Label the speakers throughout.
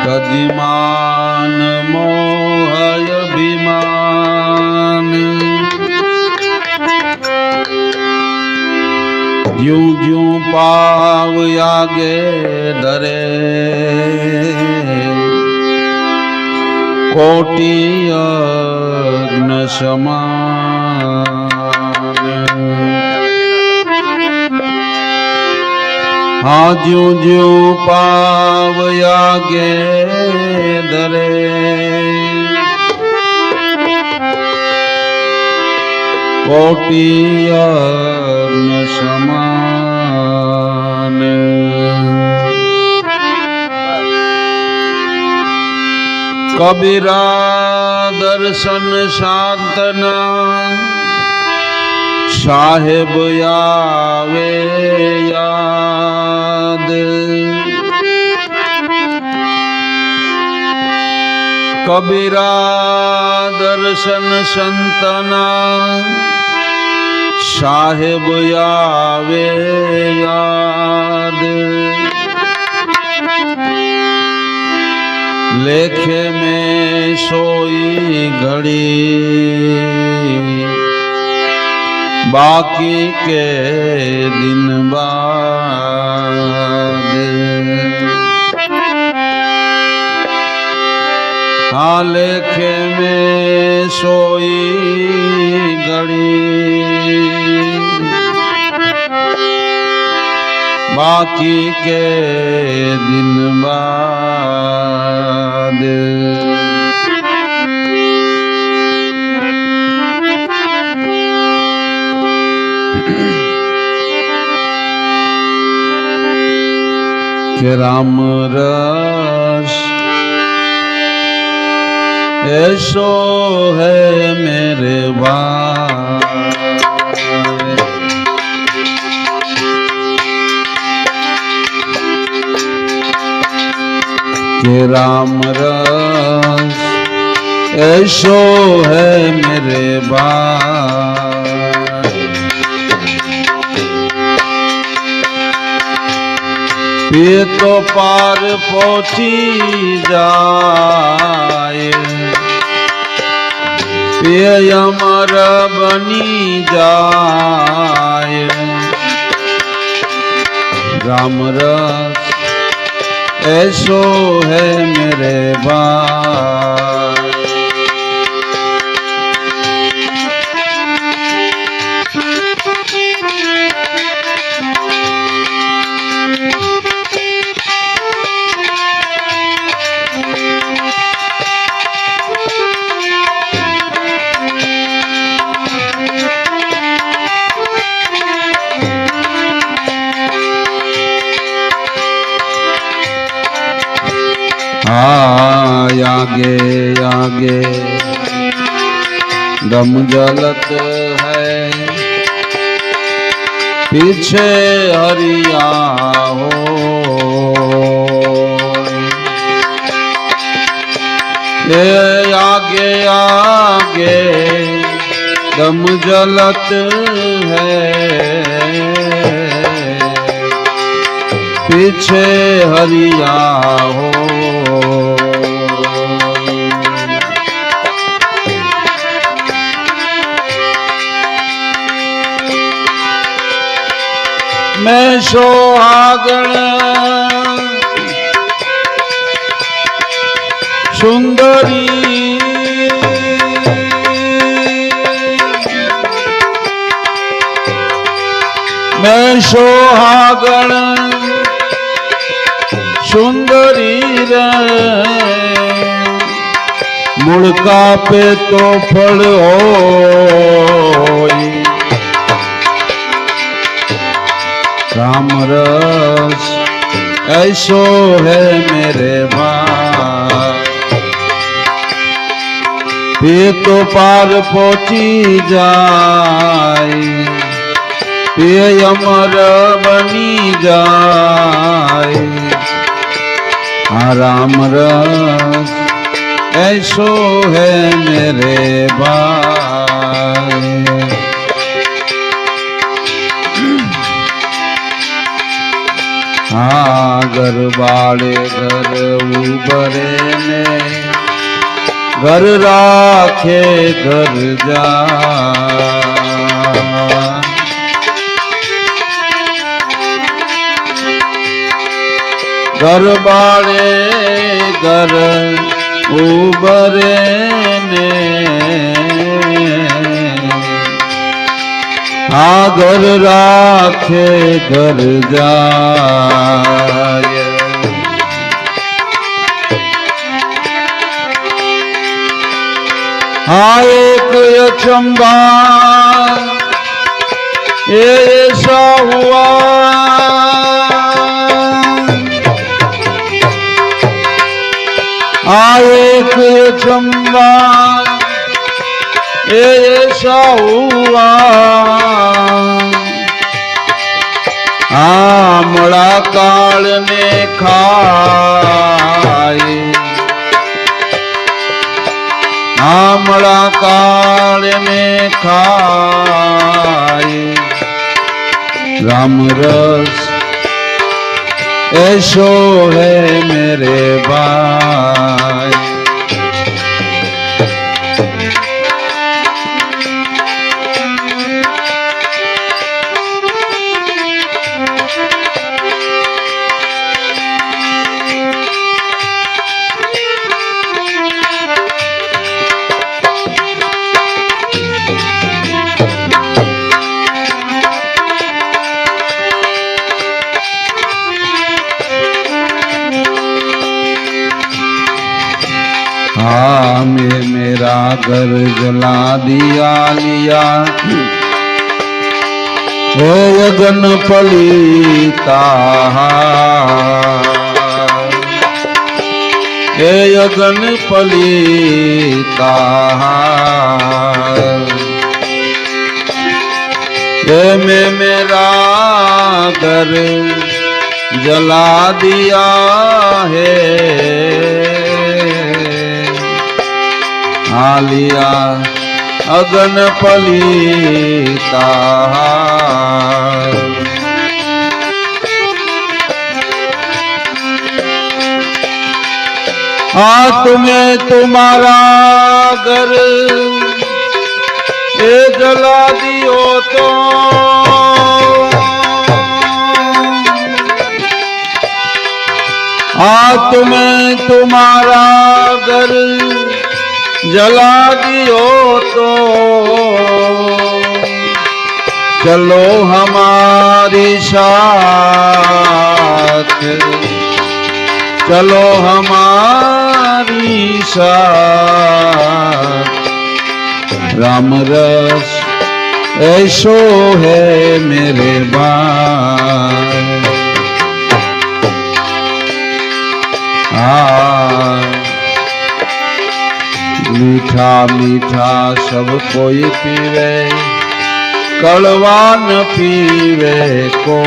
Speaker 1: કદિમાન મોહય અભિમાન જ્યું જ્યું પાવ આગે ધરે કોટી અગ્ન સમાન हाँ ज्यों ज्यों पाव आगे धरे कोटि अग्न समान कबीरा दर्शन साधना साहेब आवे याद कबीरा दर्शन संतना साहेब आवे याद लेखे में सोई घड़ी बाकी के दिन बाद हाँ लेखे में सोई घड़ी बाकी के दिन बाद के राम रस ऐसो है मेरे भाई के राम रस ऐसो है मेरे भाई ये तो पार पहुंची जाए ये अमर बनी जाए राम रस ऐसो है मेरे भाई आगे आगे दम जलत है पीछे हरिया हो ये आगे आगे दम जलत है पीछे हरिया हो मैं सोहागण सुंदरी मैं सोहागण सुंदरी रे मुड़का पे तो फल हो राम रस ऐसो है मेरे भाई ये तो पार पहुंची जाए ये अमर बनी जाए राम रस ऐसो है मेरे भाई हाँ घर बाड़े घर उबरे ने घर राखे घर जा घर बाड़े घर उबरे ने हाँ घर राखे घर जाय हाँ एक अचंबा ऐसा हुआ एक अचंबा ऐसा हुआ आमड़ा काल ने खाए आमड़ा काल ने खाए राम रस ऐसो है मेरे भाई हाँ मैं मेरा घर जला दिया लिया हे यगन पलीता हे यगन पलीता हे मैं मेरा घर जला दिया है आलिया अगन पलीता तुम्हें तुम्हारा घर ये जला दियो तो तुम्हें तुम्हारा घर जला दियो तो चलो हमारी साथ चलो हमारी साथ राम रस ऐसो है मेरे भाई मीठा मीठा सब कोई पीवे कड़वा न पीवे को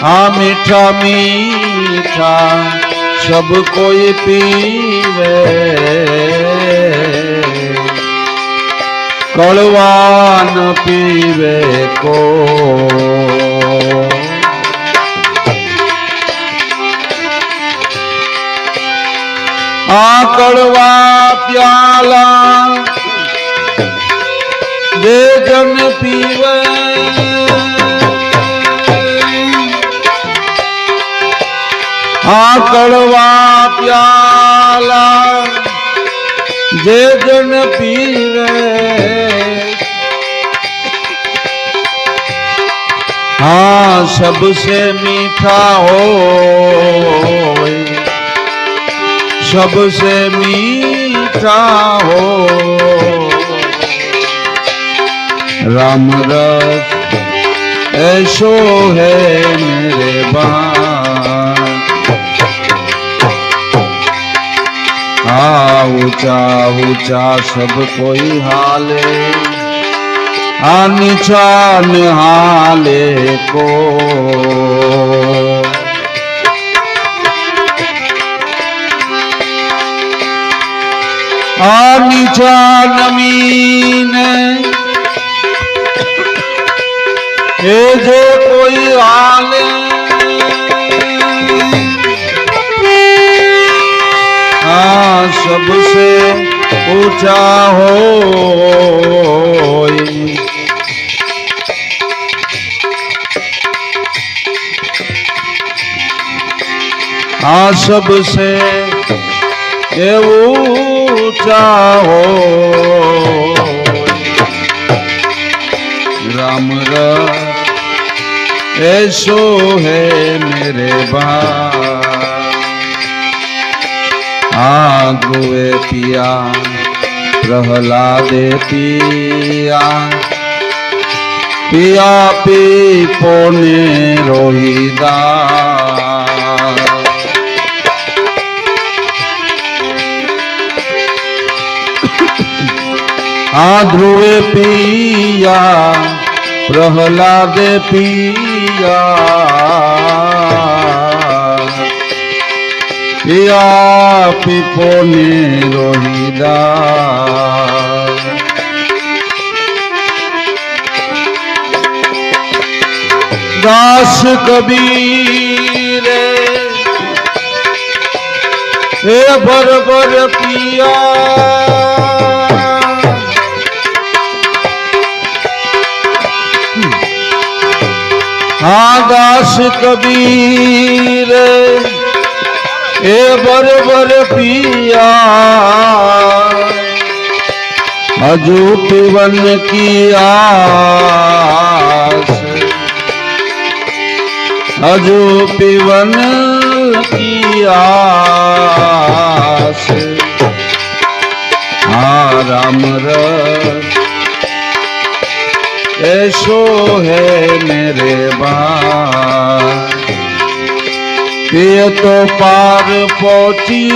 Speaker 1: हाँ मीठा मीठा सब कोई पीवे कड़वा न पीवे को कड़वा प्याला दे जन पीवे कड़वा प्याला दे जन पीवे सबसे मीठा हो सबसे मीठा हो राम रस ऐसो है मेरे भाई ऊंचा ऊंचा सब कोई हाले नीचा हाले को नीचा नमीन એ જે કોઈ આલે આ સબસે ऊंचा होय आ सबसे ऊंचा हो राम ऐसो है मेरे ध्रुवे पिया प्रहलादे पिया पिया पीपो ने रोहिदा ध्रुवे पिया प्रहलादे पिया पीपो ने रोहिदा दास कबीर हे भर भर पिया दास कबीर ए बर पिया अजू पीवन की आस अजू पीवन की आस राम रस ऐसो है मेरे पिए तो पार पहुंची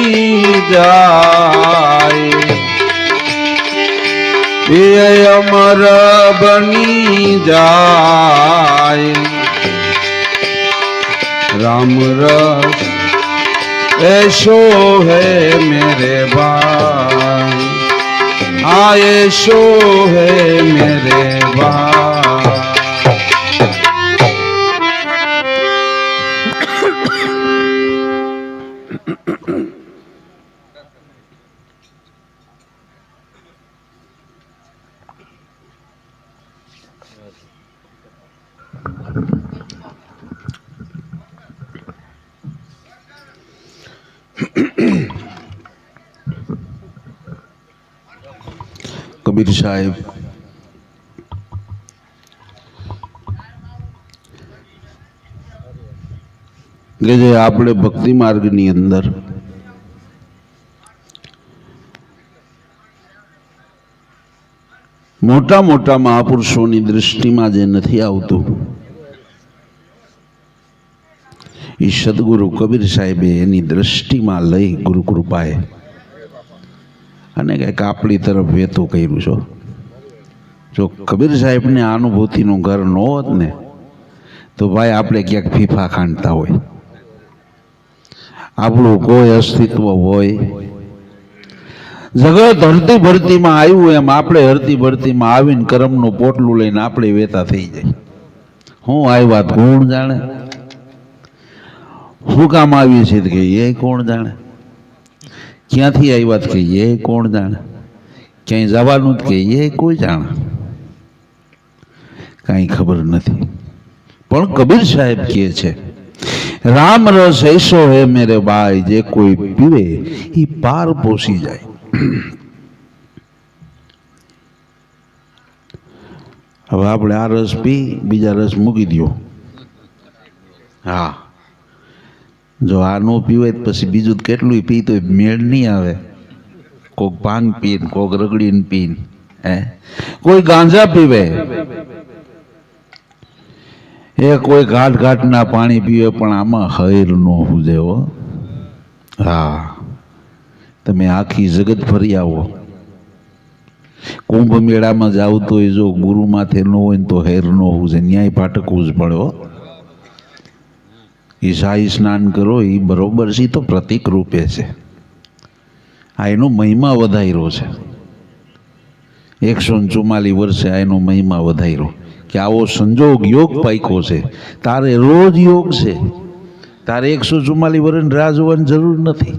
Speaker 1: जाए पिए अमर बनी जाए राम रस ऐसो है मेरे भाई ऐसो है मेरे भाई કબીર સાહેબ કે જે આપણે ભક્તિ માર્ગની અંદર મોટા મોટા મહાપુરુષોની દૃષ્ટિમાં જે નથી આવતું એ સદગુરુ કબીર સાહેબે એની દૃષ્ટિમાં લઈ ગુરુ કૃપાએ અને કંઈક આપણી તરફ વેતું કર્યું છો. જો કબીર સાહેબને આ અનુભૂતિનું ઘર ન હોત ને તો ભાઈ આપણે ક્યાંક ફીફા ખાંડતા હોય, આપણું કોઈ અસ્તિત્વ હોય. જગત હરતી ભરતીમાં આવ્યું એમ આપણે હરતી ભરતીમાં આવીને કરમનું પોટલું લઈને આપણે વેતા થઈ જાય. હું આવ્યા કોણ જાણે, શું કામ આવી છે કે એ કોણ જાણે, ક્યાંથી આવ્યા કે એ કોણ જાણે, ક્યાંય જવાનું કે એ કોઈ જાણે, કાંઈ ખબર નથી. પણ કબીર સાહેબ કહે છે રામ રસ ऐसो है मेरे भाई જે કોઈ પીવે એ પાર પોસી જાય. હવે આપણે આ રસ પી બીજા રસ મૂકી દો. હા, જો આ નો પીવે પછી બીજું કેટલું પી તો મેળ નહીં આવે. કોક ભાંગ પીને, કોક રગડીને પીને, કોઈ ગાંજા પીવે, એ કોઈ ઘાટ ઘાટના પાણી પીવે, પણ આમાં હૈર નો હુજે હો. હા, તમે આખી જગત ફરી આવો, કુંભ મેળામાં જાવ તો એ જો ગુરુ માથે ન હોય તો હૈર નો હુજે, ન્યાય પાટકવું જ પડે હો. એ શાહી સ્નાન કરો એ બરોબર છે, તો પ્રતિક રૂપે છે. આ એનો મહિમા વધાર્યો છે. 144 વર્ષે આ એનો મહિમા વધાર્યો. કે આવો સંજોગ યોગ પાક્યો છે, તારે રોજ યોગ છે, તારે 144 વર્ષની રાહ જોવાની જરૂર નથી,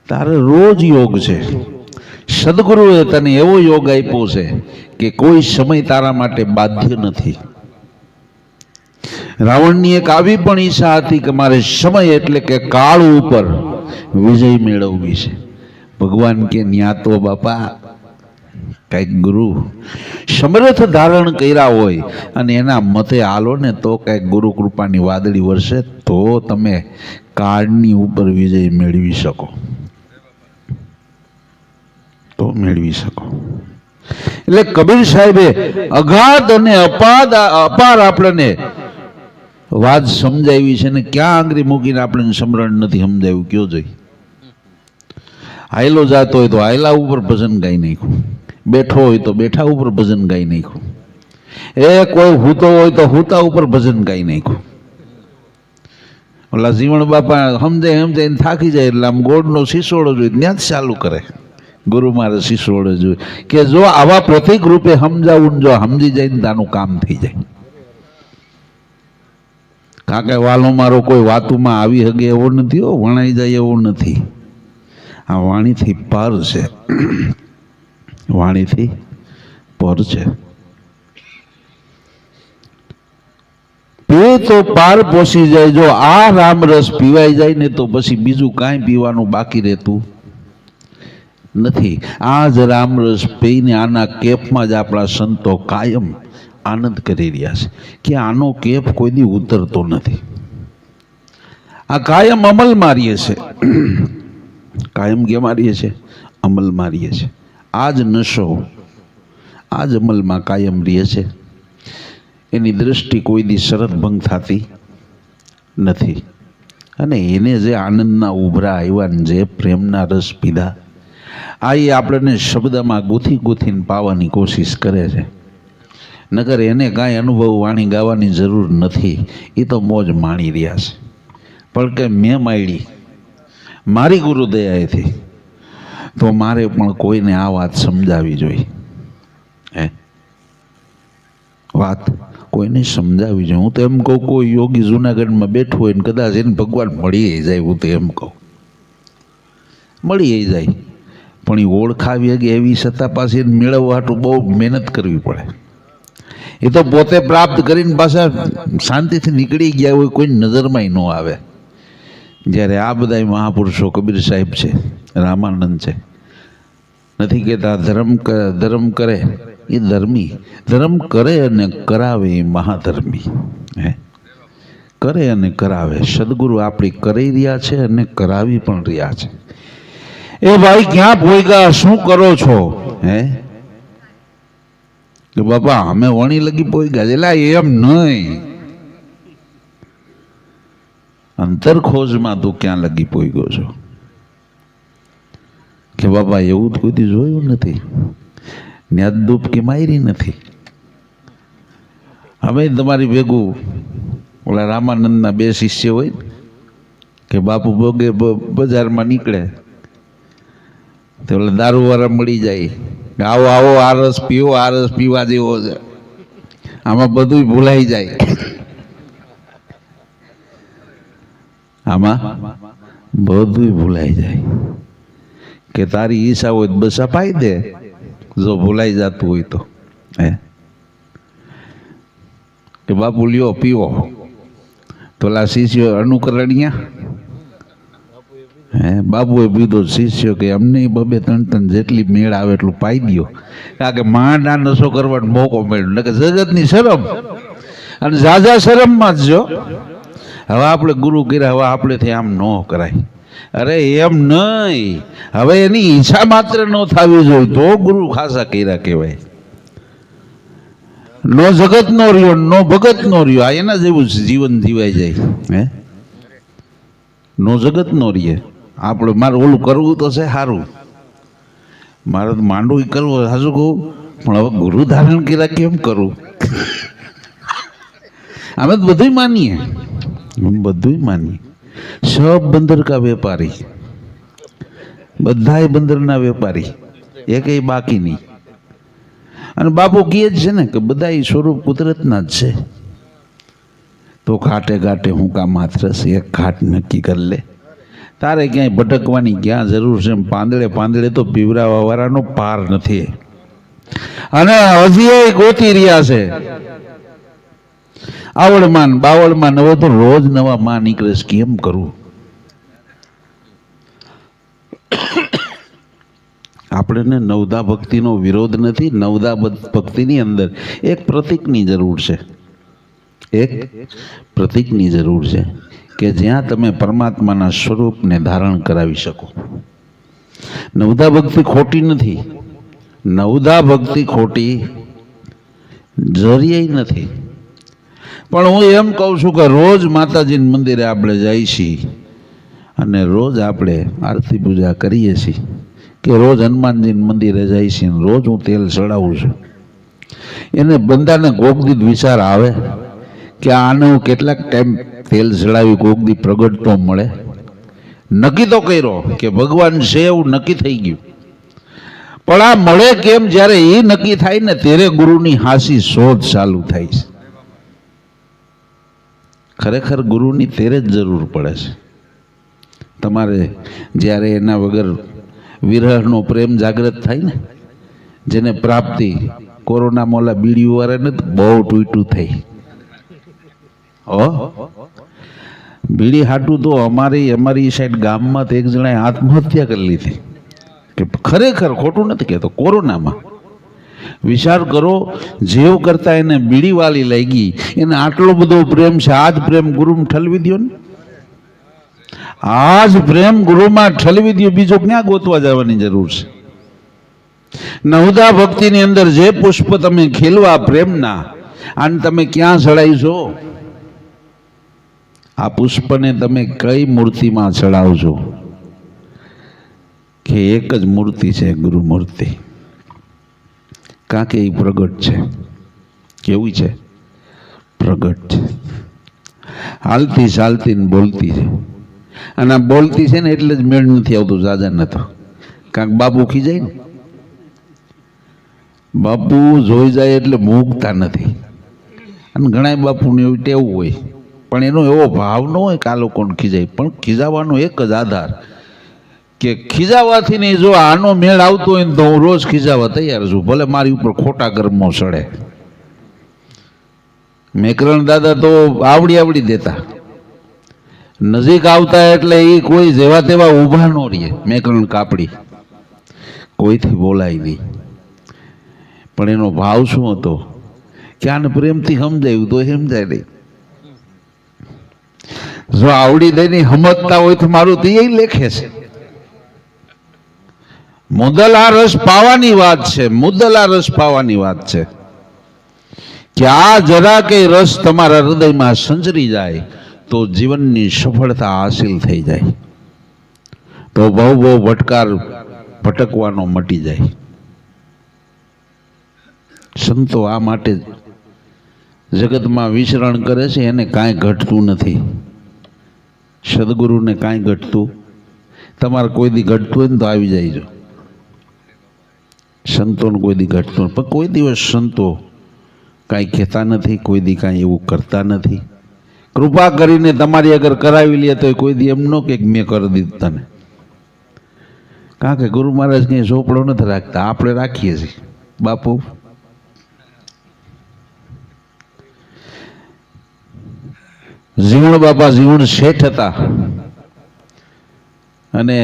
Speaker 1: તારે રોજ યોગ છે. સદગુરુએ તને એવો યોગ આપ્યો છે કે કોઈ સમય તારા માટે બાધ્ય નથી. રાવણની એક આવી પણ ઈચ્છા હતી કે મારે સમય એટલે કે કાળ ઉપર વિજય મેળવવી છે. ભગવાન કે ન્યા તો બાપા કઈક ગુરુ સમર્થ ધારણ કર્યા હોય અને એના મતે હાલો ને તો કઈક ગુરુ કૃપાની વાદળી વરસે તો તમે કાળની ઉપર વિજય મેળવી શકો, તો મેળવી શકો. એટલે કબીર સાહેબે અગાધ અને અપાર આપણને વાત સમજાવી છે ને ક્યાં આંગળી મૂકીને આપણને સમરણ નથી સમજાવ્યું કયો જોઈ. હાયલો જાતો હોય તો હાયલા ઉપર ભજન ગાઈ નાખ્યું, બેઠો હોય તો બેઠા ઉપર ભજન ગાઈ નાખ્યું, કોઈ હૂતો હોય તો હૂતા ઉપર ભજન ગાઈ નાખ્યું. ઓલા જીવણ બાપા સમજાય થાકી જાય એટલે આમ ગોળનો શીશોડો જોઈએ ત્યાં જ ચાલુ કરે. ગુરુ મારે શીશોડો જોઈએ કે જો આવા પ્રતિક રૂપે સમજાવું, જો સમજી જાય ને તાનું કામ થઈ જાય. કારણ કે વાલો મારો કોઈ વાતુમાં આવી હગે એવો નથી, વણાઈ જાય એવો નથી. આ વાણીથી પર છે, વાણીથી પર છે. પીવે તો પાર પોસી જાય. જો આ રામરસ પીવાઈ જાય ને તો પછી બીજું કાંઈ પીવાનું બાકી રહેતું નથી. આ જ રામરસ પીને આના કેફમાં જ આપણા સંતો કાયમ આનંદ કરી રહ્યા છે કે આનો કેફ કોઈ દી ઉતરતો નથી. આ કાયમ અમલ મારીએ છે, કાયમ કે મારીએ છે, અમલ મારીએ છે. આ જ નશો આ જ અમલમાં કાયમ રહે છે. એની દ્રષ્ટિ કોઈ દી શરત ભંગ થતી નથી. અને એને જે આનંદના ઉભરા આવ્યા ને જે પ્રેમના રસ પીધા, આ એ આપણને શબ્દમાં ગૂંથી ગૂંથીને પાવાની કોશિશ કરે છે. નગર એને કાંઈ અનુભવ વાણી ગાવાની જરૂર નથી. એ તો મોજ માણી રહ્યા છે. પણ કે મેં માયડી મારી ગુરુદયાએથી તો મારે પણ કોઈને આ વાત સમજાવી જોઈએ. વાત કોઈને સમજાવી જોઈએ. હું તો એમ કહું કોઈ યોગી જુનાગઢમાં બેઠું હોય ને કદાચ એને ભગવાન મળી જાય, હું તો એમ કહું મળી જાય, પણ એ ઓળખાવી કે એવી છતાં પાછી એને મેળવવા હાટું બહુ મહેનત કરવી પડે. એ તો પોતે પ્રાપ્ત કરીને પાછા શાંતિથી નીકળી ગયા હોય, કોઈ નજરમાંય ન આવે. જ્યારે આ બધા મહાપુરુષો કબીર સાહેબ છે, રામાનંદ છે, નથી કહેતા ધર્મ કરે એ ધર્મી, ધર્મ કરે અને કરાવે એ મહાધર્મી. કરે અને કરાવે. સદગુરુ આપણી કરી રહ્યા છે અને કરાવી પણ રહ્યા છે. એ ભાઈ ક્યાં ભોયગા, શું કરો છો? કે બાપા અમે વણી લગી પોઈગા. એટલે એમ નહીં, અંતર ખોજમાં તું ક્યાં લગી પોઈગો છો? કે બાપા એવું તો કોઈ જોયું નથી, ન્યાદ ડૂબકી મારી નથી. અમે તમારી ભેગું ઓલા રામાનંદના 2 શિષ્ય હોય કે બાપુ ભોગે બજારમાં નીકળે તો ઓલા દારૂવાળા મળી જાય, આવો આવો આ રસ પીવો, આ રસ પીવા જેવો છે. આમાં બધું ભૂલાઈ જાય, આમાં બધું ભૂલાઈ જાય. કે તારી ઈચ્છા હોય તો બસ અપાઈ દે, જો ભૂલાઈ જતું હોય તો. કે બાપુ લ્યો પીવો. તો લા શિષ્યો અનુકરણિયા બાપુએ પીધો. શિષ્યો કે અમને 2-3 જેટલી મેળ આવે એટલું પાઈ દો, કારણ કે માંડા નશો કરવાનો મોકો મળ્યો. કે જગતની શરમ અને ઝાઝા શરમમાં જ જો હવે આપણે ગુરુ કર્યા, હવે આપણેથી આમ ન કરાય. અરે એમ નહીં, હવે એની ઈચ્છા માત્ર ન થવી જોઈએ તો ગુરુ ખાસા કર્યા કહેવાય. નો જગત નો રહ્યો, નો ભગત નો રહ્યો, આ એના જેવું જીવન જીવાઈ જાય. નો જગત નો રહીએ. આપણે મારે ઓલું કરવું તો છે સારું, મારે તો માંડવું કરવું સાચું કહું, પણ હવે ગુરુ ધારણ કર્યા કેમ કરું? અમે તો બધું માનીએ, બધું માનીએ. સબ બંદર કા વેપારી, બધાય બંદરના વેપારી, એકેય બાકી નહીં. અને બાપુ કહે જ છે ને કે બધા એ સ્વરૂપ કુદરતના જ છે. તો ઘાટે ઘાટે હું કા માત્ર એક ઘાટ નક્કી કરી લે. તારે ક્યાંય ભટકવાની ક્યાં જરૂર છે? પાંદડે પાંદડે તો પીવરાવા વાળાનો પાર નથી. અને હજી ગોતી રહ્યા છે આવડમાં બાવળમાં. હવે તો રોજ નવા માં નીકળે છે. કેમ કરવું? આપણે નવદા ભક્તિનો વિરોધ નથી. નવદા ભક્તિની અંદર એક પ્રતીકની જરૂર છે. એક પ્રતીકની જરૂર છે કે જ્યાં તમે પરમાત્માના સ્વરૂપને ધારણ કરાવી શકો. નવદા ભક્તિ ખોટી નથી. નવદા ભક્તિ ખોટી જરીય નથી. પણ હું એમ કહું છું કે રોજ માતાજીના મંદિરે આપણે જઈએ છીએ અને રોજ આપણે આરતી પૂજા કરીએ છીએ, કે રોજ હનુમાનજીના મંદિરે જઈએ છીએ, રોજ હું તેલ ચડાવું છું. એને બંદાને કોકદી વિચાર આવે કે આને હું કેટલાક ટાઈમ તેલ ચડાવી કોકદી પ્રગટ તો મળે. નક્કી તો કર્યો કે ભગવાન છે એવું નક્કી થઈ ગયું. પણ આ મળે કેમ? જ્યારે એ નક્કી થાય ને ત્યારે ગુરુની હાસી શોધ ચાલુ થાય છે. ખરેખર ગુરુની ત્યારે જ જરૂર પડે છે. તમારે જ્યારે એના વગર વિરહનો પ્રેમ જાગૃત થાય ને, જેને પ્રાપ્તિ કોરોના મોલા બીડીઓ વાળાને બહુ ટૂંટું થઈ. બીડી હાટું તો અમારી સાઈડ ગામમાં તો એક જણાએ આત્મહત્યા કરી લીધી. કે ખરેખર ખોટું નથી કહેતો. કોરોનામાં વિચાર કરો, જેવ કરતા એને બીડી વાલી લાગી, એને આટલો બધો પ્રેમ છે. આ જ પ્રેમ ગુરુમાં ઠલવી દો ને. આ જ પ્રેમ ગુરુમાં ઠલવી દો. બીજો ક્યાં ગોતવા જવાની જરૂર છે? નવદા ભક્તિની અંદર જે પુષ્પ તમે ખીલવા પ્રેમના, આને તમે ક્યાં ચડાવીશો? આ પુષ્પને તમે કઈ મૂર્તિમાં ચડાવજો? કે એક જ મૂર્તિ છે, ગુરુ મૂર્તિ. કારણ કે એ પ્રગટ છે. કેવી છે? પ્રગટ છે. હાલતી ચાલતી ને બોલતી છે. અને આ બોલતી છે ને એટલે જ મેળ નથી આવતું જાજા નતો. કાંક બાપુ ખીજાય ને, બાપુ જોઈ જાય એટલે મૂકતા નથી. અને ઘણા બાપુને એવું ટેવું હોય, પણ એનો એવો ભાવ ન હોય કે આ લોકોને ખીજાય. પણ ખીજાવાનો એક જ આધાર કે ખીજાવાથી નહીં, જો આનો મેળ આવતો હોય ને તો હું રોજ ખીજાવા તૈયાર છું, ભલે મારી ઉપર ખોટા કર્મો ચડે. મેકરણ દાદા તો આવડી દેતા, નજીક આવતા એટલે એ કોઈ જેવા તેવા ઊભા ન રહે. મેકરણ કાપડી કોઈથી બોલાય નહીં. પણ એનો ભાવ શું હતો કે આને પ્રેમથી સમજાયું તો સમજાય નહીં. જો આવડી દઈને સમજતા હોય તો મારું તો એ લેખે છે. મુદલ આ રસ પાવાની વાત છે. મુદલ આ રસ પાવાની વાત છે કે આ જરા કે રસ તમારા હૃદયમાં સંચરી જાય તો જીવનની સફળતા હાસિલ થઈ જાય. તો બહુ ભટકવાનો મટી જાય. સંતો આ માટે જગતમાં વિચરણ કરે છે. એને કાંઈ ઘટતું નથી. સદગુરુને કાંઈ ઘટતું. તમારે કોઈ દી ઘટતું હોય ને તો આવી જાય. સંતોને કોઈ દી ઘટતું, પણ કોઈ દિવસ સંતો કાંઈ કહેતા નથી, કોઈ દી કાંઈ એવું કરતા નથી. કૃપા કરીને તમારી અગર કરાવી લે તો કોઈ દી એમ ન કે મેં કરી દીધું તને. કારણ કે ગુરુ મહારાજ કંઈ ચોપડો નથી રાખતા, આપણે રાખીએ છીએ. બાપુ જીવણ બાપા જીવણ શેઠ હતા. અને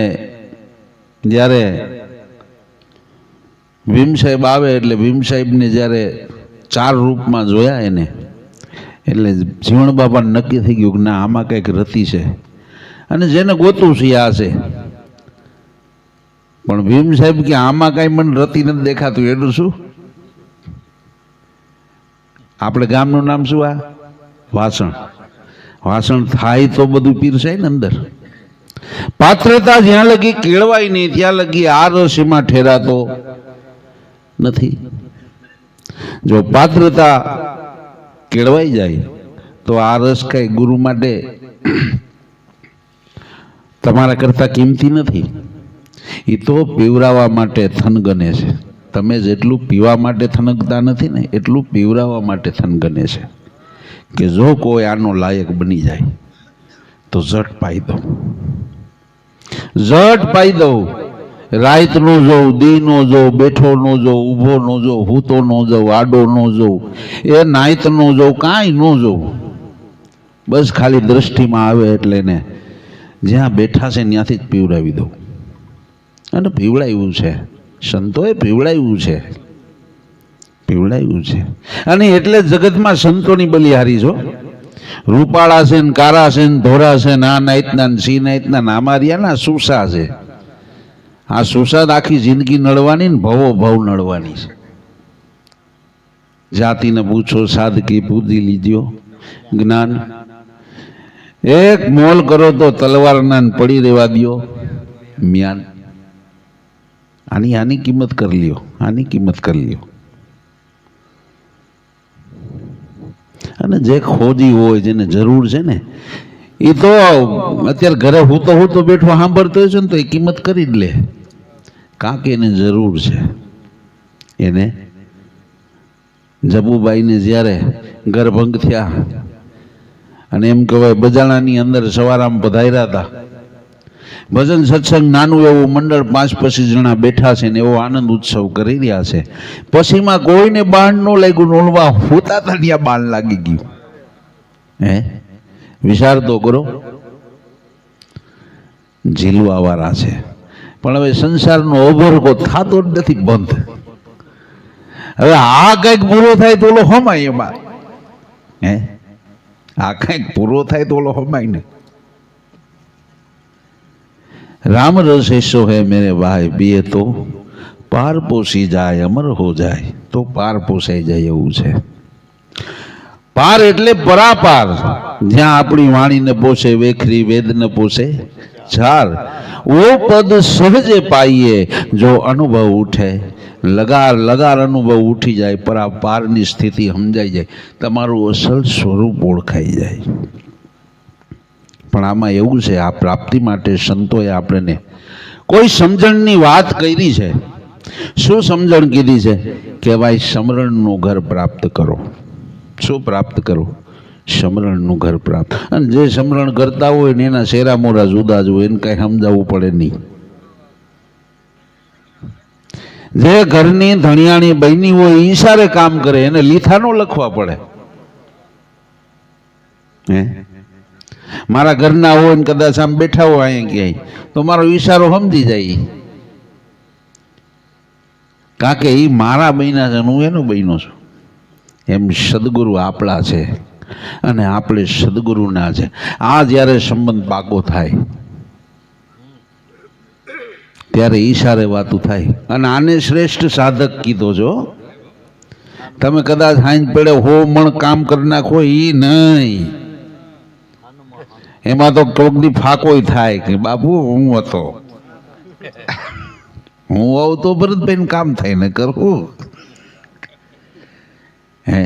Speaker 1: જ્યારે ભીમ સાહેબ આવે એટલે ભીમ સાહેબને જ્યારે 4 રૂપમાં જોયા એને, એટલે જીવણ બાપાને નક્કી થઈ ગયું કે ના, આમાં કંઈક રતિ છે અને જેને ગોતું છે આ છે. પણ ભીમ સાહેબ કે આમાં કાંઈ મને રતિ નથી દેખાતું. એનું શું? આપણે ગામનું નામ શું? આ વાસણ. વાસણ થાય તો બધું પીરસાય ને અંદર. પાત્રતા જ્યાં લગી કેળવાય નહીં ત્યાં લગી આ રસ એમાં ઠેરાતો નથી. જો પાત્રતા કેળવાઈ જાય તો આ રસ કઈ ગુરુ માટે તમારા કરતા કિંમતી નથી. એ તો પીવરાવા માટે થનગને છે. તમે જેટલું પીવા માટે થનગતા નથી ને એટલું પીવરાવવા માટે થનગને છે કે જો કોઈ આનો લાયક બની જાય તો ઝટ પાઈ દો, ઝટ પાઈ દઉં. રાત નો જોઉં, દી નો જોઉં, બેઠો નો જોઉં, ઊભો નો જોઉં, હૂતો નો જોઉં, આડો નો જોઉં, એ નાઈત નો જોઉં, કાંઈ નો જોઉં. બસ ખાલી દ્રષ્ટિમાં આવે એટલે ને જ્યાં બેઠા છે ત્યાંથી જ પીવડાવી દઉં. અને પીવડાવ્યું છે, સંતોએ પીવડાવ્યું છે, પીવડાવ્યું છે. અને એટલે જગતમાં સંતોની બલિહારી છો. રૂપાળા છે ને કારા છે ને ધોરા છે ને આ નાઈતના ને સી નાઈતના ને આમારિયાના સુસા છે. આ સુસા આખી જિંદગી નડવાની ને ભવો ભવ નડવાની છે. જાતિને પૂછો સાદકી પૂજી લીધો જ્ઞાન, એક મોલ કરો તો તલવારના પડી રહેવા દો મ્યાન. આની કિંમત કરી લ્યો, આની કિંમત કરી લ્યો. અને જે ખોજી હોય જેને જરૂર છે ને એ તો અત્યારે ઘરે હું તો બેઠો સાંભળતો હોય છે ને તો એ કિંમત કરી જ લે, કારણ કે એને જરૂર છે. એને જબુબાઈને જ્યારે ગર્ભંગ થયા અને એમ કહેવાય બજાણાની અંદર સવારામ પધાર્યા હતા, ભજન સત્સંગ નાનું એવું મંડળ 5-25 જણા બેઠા છે ને એવો આનંદ ઉત્સવ કરી રહ્યા છે. પછીમાં કોઈને બાણ ન લાગ્યું, નોલવા હોતા હતા ત્યાં બાણ લાગી ગયું. હે વિચાર તો કરો, ઝીલવા વાળા છે પણ હવે સંસારનો ઓભરકો થતો જ નથી બંધ. હવે આ કંઈક પૂરો થાય તો ઓલો હમાય એમાં. હે આ કંઈક પૂરો થાય તો ઓલો હમાય ને. राम रस ऐसो है मेरे भाई पिए तो पार पोसी जाए, अमर हो जाए तो पार पोसाई जाए એવું છે. પાર એટલે પરાપાર, જ્યાં આપણી વાણીને પોષે વેખરી વેદને પોષે ચાર. वो पद सहजे पाइए जो अनुभव उठे, लगार लगार अनुभव उठी जाए, परापाરની સ્થિતિ સમજાઈ જાય, તમારું અસલ સ્વરૂપ ઓળખાઈ જાય. પણ આમાં એવું છે, આ પ્રાપ્તિ માટે સંતોએ આપણને કોઈ સમજણની વાત કરી છે. શું સમજણ કીધી છે કે ભાઈ સમરણનું ઘર પ્રાપ્ત કરો. શું પ્રાપ્ત કરો? સમરણનું ઘર પ્રાપ્ત. અને જે સમરણ કરતા હોય ને એના શેરા મોરા જુદા જ હોય, એને કઈ સમજાવવું પડે નહીં. જે ઘરની ધણિયાણી બહેની હોય ઈશારે કામ કરે, એને લીથા ન લખવા પડે. હે મારા ઘરના હોય ને કદાચ આમ બેઠા હોય અહીંયા ક્યાંય તો મારો ઈશારો સમજી જાય, કારણ કે એ મારા બહેના છે, હું એનો બહેનો છું. એમ સદગુરુ આપણા છે અને આપણે સદગુરુના છે. આ જ્યારે સંબંધ પાકો થાય ત્યારે ઈશારે વાતું થાય. અને આને શ્રેષ્ઠ સાધક કીધો છો. તમે કદાચ હાઈન પેડે હો મણ કામ કરી નાખો એ નહીં, એમાં તો કોકની ફાકોય થાય કે બાપુ હું હતો, હું આવું તો ભરતભાઈ કામ થાય ને કરવું. હે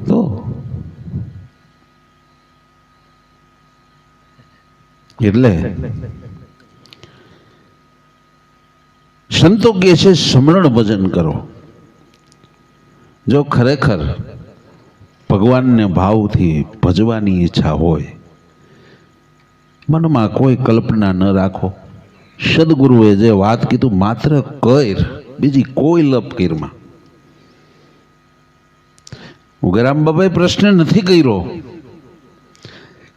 Speaker 1: તો એટલે સંતો કહે છે સમરણ ભજન કરો. જો ખરેખર ભગવાનને ભાવથી ભજવાની ઈચ્છા હોય, મનમાં કોઈ કલ્પના ન રાખો. સદગુરુએ જે વાત કીધું માત્ર કર, બીજી કોઈ લપકીરમાં. ઉગરામ બાબાએ પ્રશ્ન નથી કર્યો,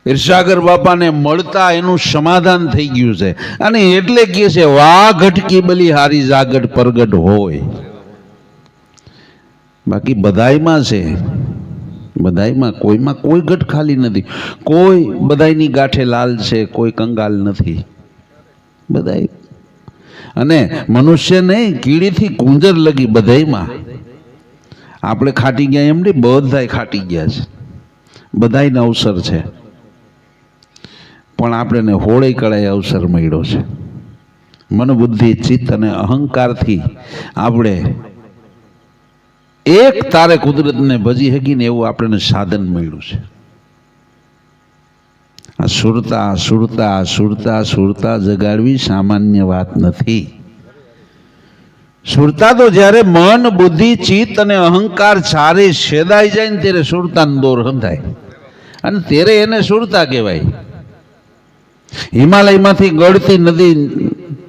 Speaker 1: ઈર્ષાગર બાપાને મળતા એનું સમાધાન થઈ ગયું છે. અને એટલે કહે છે વાહ ઘટકી બલિહારી જાગટ પરગટ હોય. બાકી બધાયમાં છે, બધાયમાં કોઈમાં કોઈ ઘટ ખાલી નથી. કોઈ બધાયની ગાંઠે લાલ છે, કોઈ કંગાલ નથી. બધાય અને મનુષ્ય નહીં, કીડીથી કુંજર લગી બધાયમાં. આપણે ખાટી ગયા એમ નહીં, બધાય ખાટી ગયા છે. બધાયને અવસર છે, પણ આપણને હોળે કળાએ અવસર મળ્યો છે. મન બુદ્ધિ ચિત્ત અને અહંકારથી આપણે એક તારે કુદરતને ભજી શકીને એવું આપણને સાધન મળ્યું છે. આ સુરતા સુરતા સુરતા સુરતા જગાડવી સામાન્ય વાત નથી. સુરતા તો જ્યારે મન બુદ્ધિ ચિત્ત અને અહંકાર ચારે છેદાઈ જાય ને ત્યારે સુરતાનો દોર બંધાય અને ત્યારે એને સુરતા કહેવાય. હિમાલયમાંથી ગળતી નદી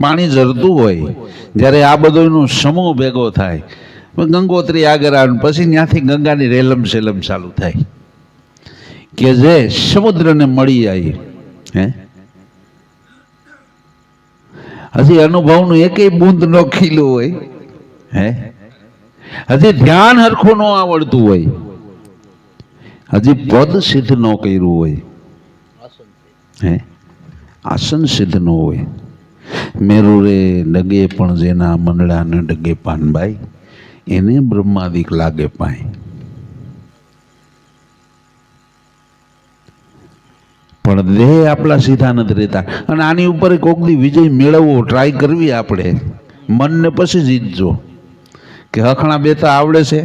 Speaker 1: પાણી ઝરતું હોય જ્યારે આ બધોનો સમૂહ ભેગો થાય, ગંગોત્રી આગળ આવે, પછી ત્યાંથી ગંગાની રેલમ સેલમ ચાલુ થાય કે જે સમુદ્રને મળી આવી. હજી અનુભવનું એકેય બૂંદ ન ખીલું હોય, હજી ધ્યાન હરખું ન આવડતું હોય, હજી પદ સિદ્ધ ન કર્યું હોય, આસન સિદ્ધ ન હોય. મેરુ રે ડગે પણ જેના મંડળા ન ડગે પાનબાઈ, એને બ્રહ્માદિક લાગે પાય. પણ દેહ આપણા સીધા નથી રહેતા. અને આની ઉપર કોક દી વિજય મેળવવો, ટ્રાય કરવી આપણે. મનને પછી જીતજો કે હખણા બેતા આવડે છે,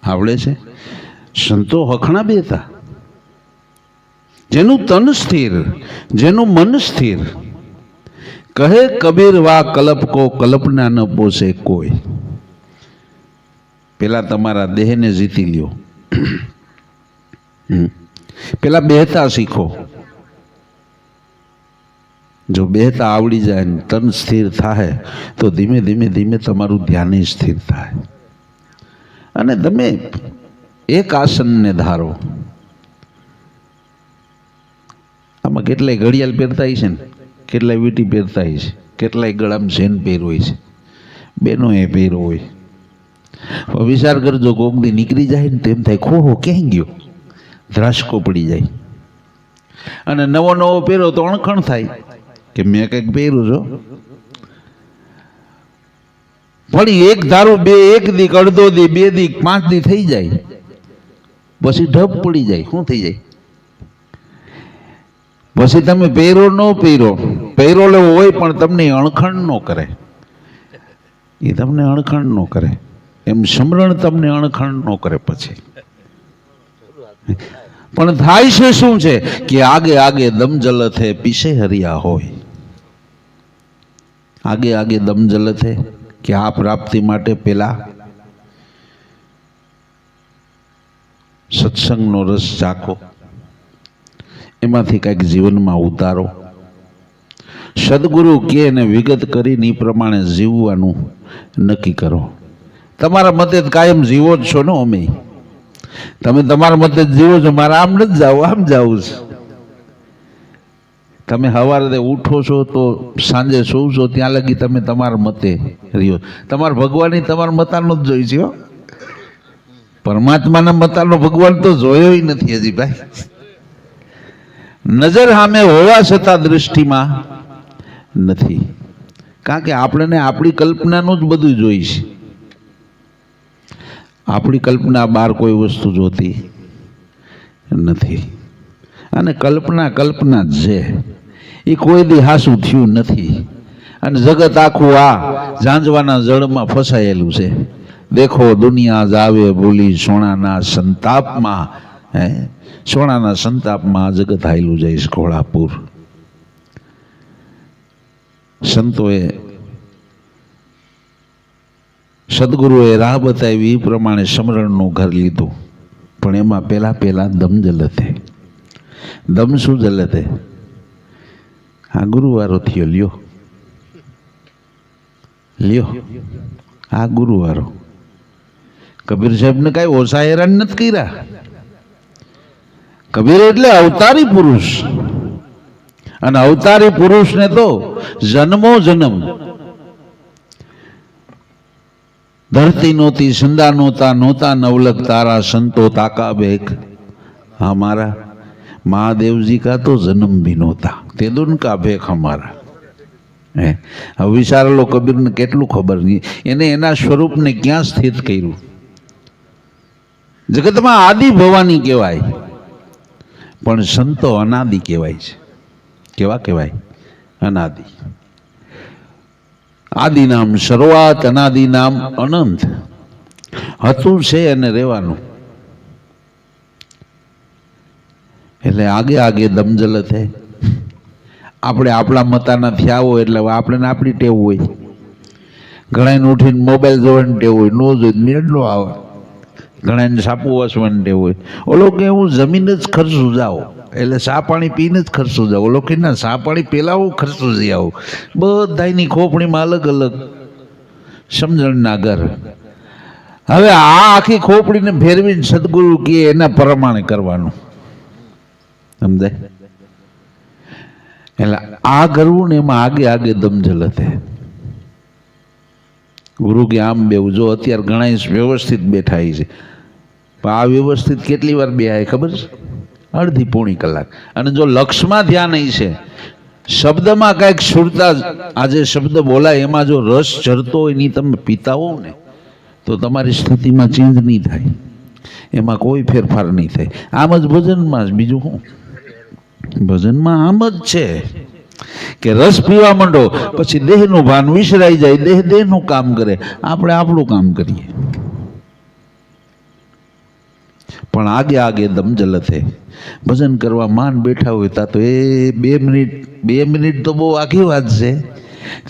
Speaker 1: આવડે છે. સંતો હખણા બેતા, જેનું તન સ્થિર, જેનું મન સ્થિર. કહે કબીર વા કલ્પ કો કલ્પના ન પોસે કોઈ. પેલા તમારા દેહને જીતી લ્યો, પેલા બેહતા શીખો. જો બેહતા આવડી જાય ને તન સ્થિર થાય તો ધીમે ધીમે ધીમે તમારું ધ્યાન સ્થિર થાય અને તમે એક આસનને ધારો. આમાં કેટલાય ઘડિયાળ પહેરતા છે ને, કેટલાય વીંટી પહેરતા છે, કેટલાય ગળામાં ચેન પહેર્યો હોય છે, બેનો એ પહેર્યો હોય. વિચાર કરજો, કોક દી નીકળી જાય ને તેમ થાય ખોહો ક્યાંય ગયો, ધ્રાસકો પડી જાય. અને નવો નવો પહેરો તો અણખણ થાય કે મેં કંઈક પહેર્યું છો. પણ એક ધારો બે, એક દી, અડધો દી, 2 દી, 5 દી થઈ જાય પછી ઢબ પડી જાય. શું થઈ જાય? પછી તમે પહેરો ન પહેરો, પહેરો લેવો હોય પણ તમને અણખણ ન કરે, એ તમને અણખણ ન કરે. એમ સમરણ તમને અણખણ ન કરે. પછી પણ થાય છે શું છે કે આગે આગે દમ જલત હે પીછે હરિયા હોય. આગે આગે દમ જલત હે કે આ પ્રાપ્તિ માટે પેલા સત્સંગનો રસ ચાખો, એમાંથી કંઈક જીવનમાં ઉતારો. સદગુરુ કે એને વિગત કરીને એ પ્રમાણે જીવવાનું નક્કી કરો. તમારા મતે કાયમ જીવો જ છો ને. અમે તમે તમારા મતે જીવો છો, મારે આમ નથી જાવ, આમ જવું છે. તમે સવારે ઉઠો છો તો સાંજે સૂવ છો ત્યાં લગી તમે તમારા મતે રહ્યો. તમારા ભગવાન તમારા મતાનો જ જોઈ છે. પરમાત્માના મતાનો ભગવાન તો જોયો નથી હજી ભાઈ. નજર સામે હોવા છતાં દૃષ્ટિમાં નથી. કારણ કે આપણને આપણી કલ્પનાનું જ બધું જોઈ છે. આપણી કલ્પના બહાર કોઈ વસ્તુ જોતી નથી. અને કલ્પના કલ્પના જ છે, એ કોઈ દી હાસું થયું નથી. અને જગત આખું આ ઝાંઝવાના જળમાં ફસાયેલું છે. દેખો દુનિયા જાવે ભૂલી સોનાના સંતાપમાં. સોનાના સંતાપમાં જગત હાયલું જઈશ ઘોડાપુર. સંતોએ, સદગુરુએ રાહ બતાવી એ પ્રમાણે સમરણનું ઘર લીધું. પણ એમાં પહેલા દમ જલતે. દમ શું જલતે? આ ગુરુવારો થયો, લ્યો લ્યો, આ ગુરુવારો. કબીર સાહેબને કઈ ઓછા હેરાન નથી કર્યા. કબીર એટલે અવતારી પુરુષ. અને અવતારી પુરુષને તો જન્મો જન્મ ધરતી નહોતી, સંદા નહોતા, નહોતા નવલક તારા સંતો તાકા બેક. हमारा महादेव जी का तो जन्म भी नहोता, तेदुन का भेख हमारा. હવે વિચાર લો, કબીરને કેટલું ખબર નહીં, એને એના સ્વરૂપને ક્યાં સ્થિત કર્યું. જગતમાં આદિ ભવાની કહેવાય, પણ સંતો અનાદિ કહેવાય છે. કેવા કહેવાય? અનાદિ. આદિ નામ શરૂઆત, અનાદિ નામ અનંત. હતું છે અને રહેવાનું. એટલે આગે આગે દમજલ થાય. આપણે આપણા મતાના થયા હોય એટલે આપણે આપણી ટેવ હોય. ઘણાને ઉઠીને મોબાઈલ જોવાની ટેવ હોય, નો જોઈ મેળ નો આવે. ઘણાને સાપુ વાસવાની ટેવ હોય. ઓલો કે હું જમીન જ ખર્ચું જાઉં, એટલે સા પાણી પીને જ ખર્ચું જાઉં. ઓલો કે ના, સા પાણી પેલા હું ખર્ચું જઈ આવું. બધાની ખોપડીમાં અલગ અલગ સમજણના ઘર. હવે આ આખી ખોપડીને ફેરવીને સદગુરુ કહે એના પ્રમાણે કરવાનું, સમજાય? એટલે આ કરવું ને એમાં આગે આગે દમ ઝલકે. ગુરુ કે આમ બેવું. જો અત્યારે ઘણા વ્યવસ્થિત બેઠા છે, પણ આ વ્યવસ્થિત કેટલી વાર બેહાય ખબર છે? અડધી પોણી કલાક. અને જો લક્ષમાં ધ્યાન નહીં છે, શબ્દમાં કાંઈક સુરતા, આજે શબ્દ બોલાય એમાં જો રસ ચરતો હોય નહીં, તમે પીતા હોવ ને તો તમારી સ્થિતિમાં ચેન્જ નહીં થાય, એમાં કોઈ ફેરફાર નહીં થાય. આમ જ ભજનમાં જ, બીજું શું? ભજનમાં આમ જ છે કે રસ પીવા માંડો પછી દેહનું ભાન વિસરાઈ જાય, દેહ દેહનું કામ કરે, આપણે આપણું કામ કરીએ. પણ આગે આગે દમ જલતે. ભજન કરવા માન બેઠા હોય તા તો એ 2 મિનિટ તો બહુ આખી વાત છે.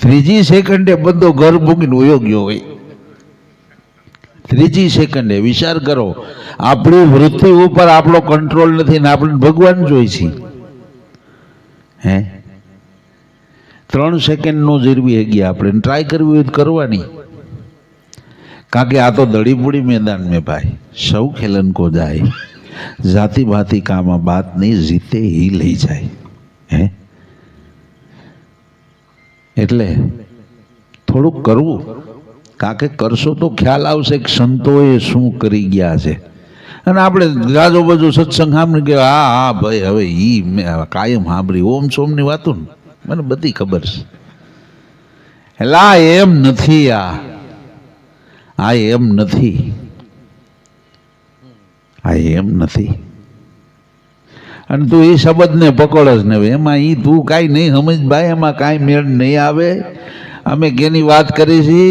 Speaker 1: ત્રીજી સેકન્ડે બધો ઘર મૂકીને વયો ગયો હોય. ત્રીજી સેકન્ડે વિચાર કરો, આપણી વૃત્તિ ઉપર આપણો કંટ્રોલ નથી ને આપણે ભગવાન જોઈ છે. હે 3 સેકન્ડનો જીરવી ગયા આપણે. ટ્રાય કરવી હોય તો કરવાની, કારણ કે આ તો દડીપુડી મેદાન મેં ભાઈ. સૌ ખેલન કો જાય, જાતિ ભાતી કામાં બાત નહીં, જીતે હી લઈ જાય. હે એટલે થોડુંક કરવું, કારણ કે કરશો તો ખ્યાલ આવશે કે સંતોએ શું કરી ગયા છે. અને આપણે ગાજો બાજુ સત્સંગ સાંભળી કે હા હા ભાઈ હવે ઈ મેં કાયમ સાંભળી ઓમ સોમની વાતો ને મને બધી ખબર છે. એટલે આ એમ નથી, આ એમ નથી, આ એમ નથી. અને તું એ શબ્દને પકડ જ ને, એમાં ઈ તું કાંઈ નહીં સમજ ભાઈ, એમાં કાંઈ મેળ નહીં આવે. અમે કેની વાત કરી છીએ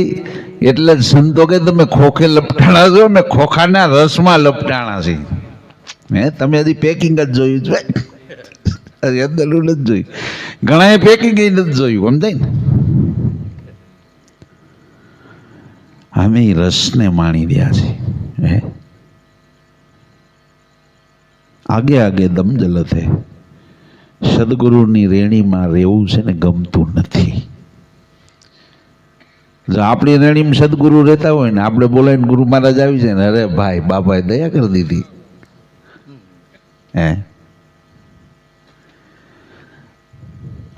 Speaker 1: એટલે જ સંતો કે તમે ખોખે લપટાણા છો, મેં ખોખાના રસમાં લપટાણા છે. હે તમે હજી પેકિંગ જ જોયું છે, અંદરનું નથી જોયું. ઘણાએ પેકિંગ નથી જોયું, સમજાય ને? અમે રસને માણી રહ્યા છીએ. હે આગે આગે દમ જલતે. સદગુરુની રેણીમાં રહેવું છે ને ગમતું નથી. જો આપણી રેણીમાં સદગુરુ રહેતા હોય ને, આપણે બોલાવીને ગુરુ મહારાજ આવી જાય ને, અરે ભાઈ બાપાએ દયા કરી દીધી. હે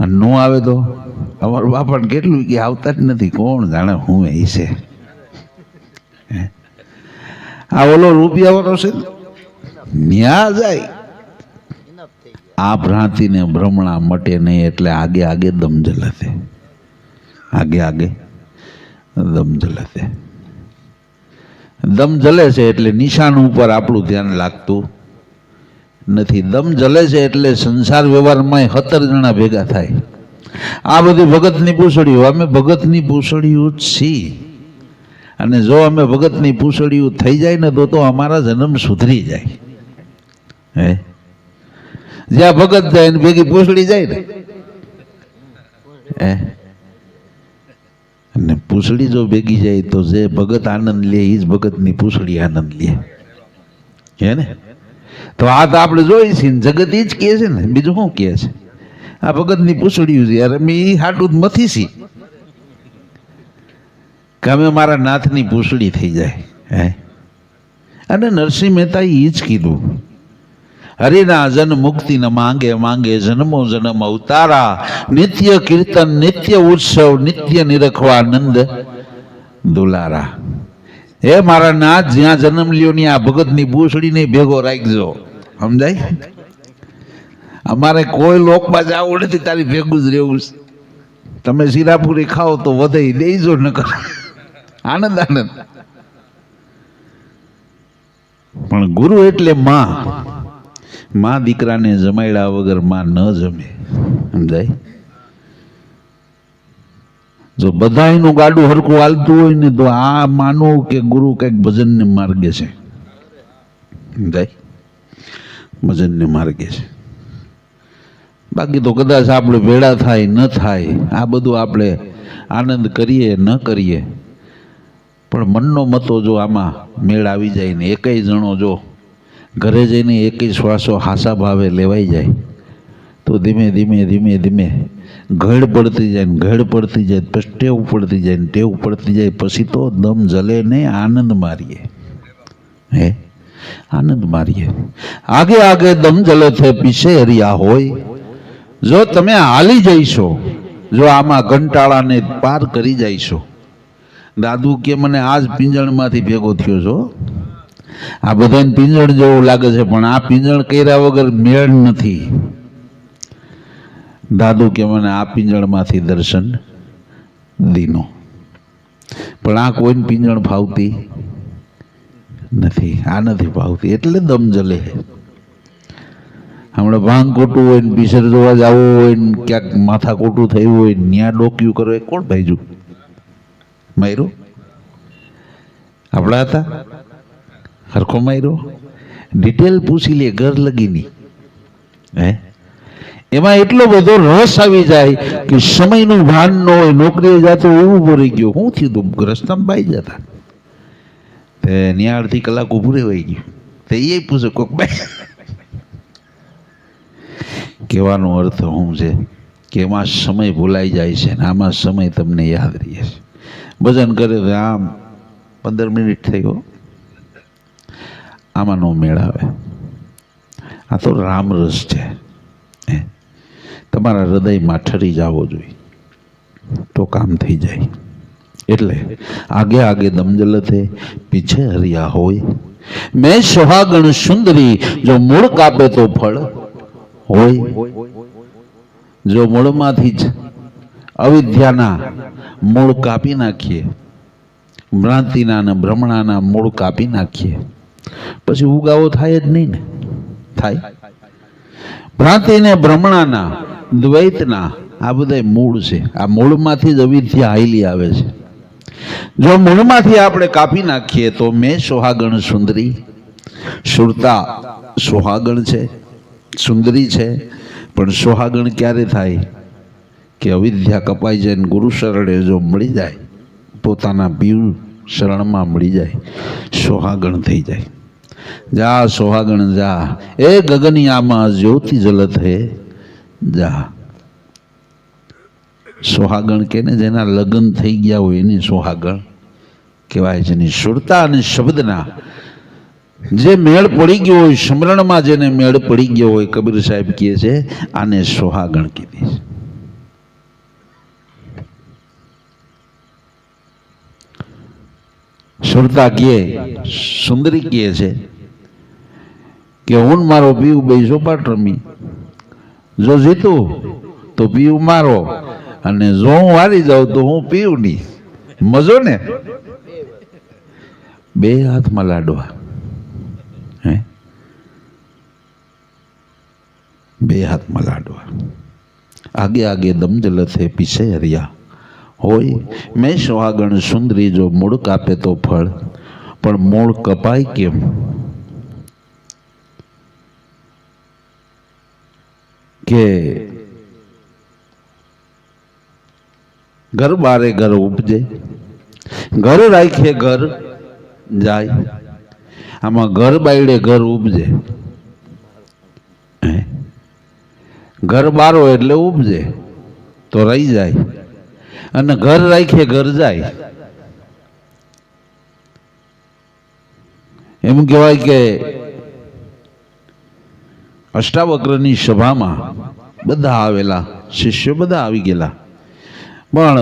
Speaker 1: નો આવે તો અમારા બાપાને કેટલું કે આવતા જ નથી, કોણ જાણે હું એ છે. આ ઓલો રૂપિયા વાળો છે ન્યા જાય. આ ભ્રાંતિને ભ્રમણા મટે નહીં, એટલે આગે આગે દમ જલતે. આગે આગે દમ જલતે. દમ જલે છે એટલે નિશાન ઉપર આપણું ધ્યાન લાગતું નથી. દમ જલે છે એટલે સંસાર વ્યવહારમાં 17 જણા ભેગા થાય. આ બધી ભગતની પૂછડીઓ. અમે ભગતની પૂછડીઓ જ છીએ, અને જો અમે ભગતની પૂછડીઓ થઈ જાય ને તો અમારા જન્મ સુધરી જાય. હે જ્યાં ભગત જાય ને ભેગી પૂછડી જાય ને, હે અને પૂછડી જો ભેગી જાય તો જે ભગત આનંદ લે એ જ ભગતની પૂછડી આનંદ લે. હે ને? તો આ તો આપણે જોઈ છીએ, જગત એ જ કહે છે ને, બીજું શું કહે છે? આ ભગતની પૂછડી છે યાર, અમે એ હાટું જ મથી છી કે અમે મારા નાથની પૂછડી થઈ જાય. હે અને નરસિંહ મહેતા એ જ કીધું, હરિના જન મુક્તિ ન માંગે, માંગે જન્મો જન્મ અવતારા. નિત્ય કીર્તન નિત્ય ઉત્સવ, નિત્ય નિરખવા આનંદ દુલારા. હે મારા નાથ, જ્યાં જન્મ લ્યો ની આ ભગતની પૂછડી નહીં ભેગો રાખજો. સમજાય? અમારે કોઈ લોકમાં જવું નથી, તારી ભેગું જ રહેવું છે. તમે શીરાપુરી ખાઓ તો વધે દેજો, ન કરો આનંદ આનંદ. પણ ગુરુ એટલે માં દીકરાને જમાડ્યા વગર માં ન જમે. સમજાય? જો બધા એનું ગાડું હરખું હાલતું હોય ને તો આ માનવું કે ગુરુ કંઈક ભજનને માર્ગે છે. સમજાય? ભજનને માર્ગે છે. બાકી તો કદાચ આપણે ભેળા થાય ન થાય, આ બધું આપણે આનંદ કરીએ ન કરીએ પણ મનનો મતો જો આમાં મેળ આવી જાય ને એકેય જણો જો ઘરે જઈને એકેય શ્વાસો હાસા ભાવે લેવાઈ જાય તો ધીમે ધીમે ધીમે ધીમે ઘડ પડતી જાય ને ઘડ પડતી જાય પછી ટેવ પડતી જાય ને ટેવ પડતી જાય પછી તો દમ જલે ને આનંદ મારીએ હે આનંદ મારીએ આગે આગે દમ જલે છે પીછે હરિયા હોય જો તમે હાલી જઈશો જો આમાં ઘંટાળાને પાર કરી જઈશો દાદુ કે મને આજ પિંજણમાંથી ભેગો થયો છો આ બધાને પિંજણ જેવું લાગે છે પણ આ પિંજણ કર્યા વગર મેળ નથી દાદુ કે મને આ પિંજણમાંથી દર્શન દીનો પણ આ કોઈને પિંજણ ફાવતી નથી આ નથી ફાવતી એટલે દમ જલે હમણાં ભાંગ ખોટું હોય ને પીસર જોવા જવું હોય ને ક્યાંક માથા ખોટું થયું હોય ન્યા ડોક્યું કરો એ કોણ ભાઈજું માર્યો આપણા હતા હરખો માર્યો ડિટેલ પૂછી લે ઘર લગીની હે એમાં એટલો બધો રસ આવી જાય કે સમયનું ભાન ન હોય નોકરીએ જતો એવું ભરી ગયો શું થયું તું રસ્તામાં બાઈ જતા તે ત્યાં અડધી કલાક ઊભું રહેવાઈ ગયું તે એ પૂછે કોક બાઈ કહેવાનો અર્થ શું છે કે એમાં સમય ભૂલાઈ જાય છે ને આમાં સમય તમને યાદ રહે છે ભજન કરે તો આમ 15 મિનિટ થઈ ગયો આમાં નો મેળ આવે આ તો રામ રસ છે તમારા હૃદયમાં ઠરી જવો જોઈએ તો કામ થઈ જાય એટલે આગે આગે દમજલતે પીછે હરિયા હોય મેં સુહાગણ સુંદરી જો મૂળ કાપે તો ફળ હોય જો મૂળમાંથી જ અવિદ્યાના મૂળ કાપી નાખીએ ભ્રાંતિના ને ભ્રમણાના મૂળ કાપી નાખીએ પછી ઉગાવો થાય જ નહીં ને થાય ભ્રાંતિ ને ભ્રમણાના દ્વૈતના આ બધા મૂળ છે આ મૂળમાંથી જ અવિદ્યા હાઈલી આવે છે જો મૂળમાંથી આપણે કાપી નાખીએ તો મેં સુહાગણ સુંદરી સુરતા સુહાગણ છે સુંદરી છે પણ સુહાગણ ક્યારે થાય કે અવિદ્યા કપાઈ જાય ને ગુરુ શરણે જો મળી જાય પોતાના પીર શરણમાં મળી જાય સુહાગણ થઈ જાય જા સુહાગણ જા એ ગગનિયામાં જ્યોતિ જલત હે જા સુહાગણ કે ને જેના લગ્ન થઈ ગયા હોય એની સુહાગણ કહેવાય છે એની સુરતા અને શબ્દના જે મેળ પડી ગયો હોય સ્મરણમાં જેને મેળ પડી ગયો હોય કબીર સાહેબ કહે છે આને સુહાગણ કીધી છે સુરતા કહે સુંદરી કહે છે કે હું મારો પીવું બે સોપાટ રમી જો જીતું તો પીવું મારો અને જો હું હારી જાઉં તો હું પીવું નહીં મજો ને બે હાથમાં લાડવા હે બે હાથમાં લાડવા આગે આગે દમજલતે પીછે હરિયા હોય મેં સુહાગણ સુંદરી જો મૂળ કાપે તો ફળ પણ મૂળ કપાય કેમ કે ઘર બારે ઘર ઉપજે ઘર રાખે ઘર જાય આમાં ઘર બાયડે ઘર ઉપજે ઘર બારો એટલે ઉપજે તો રહી જાય અને ઘર રાખે ઘર જાય એમ કહેવાય કે અષ્ટાવક્રની સભામાં બધા આવેલા શિષ્યો બધા આવી ગયેલા પણ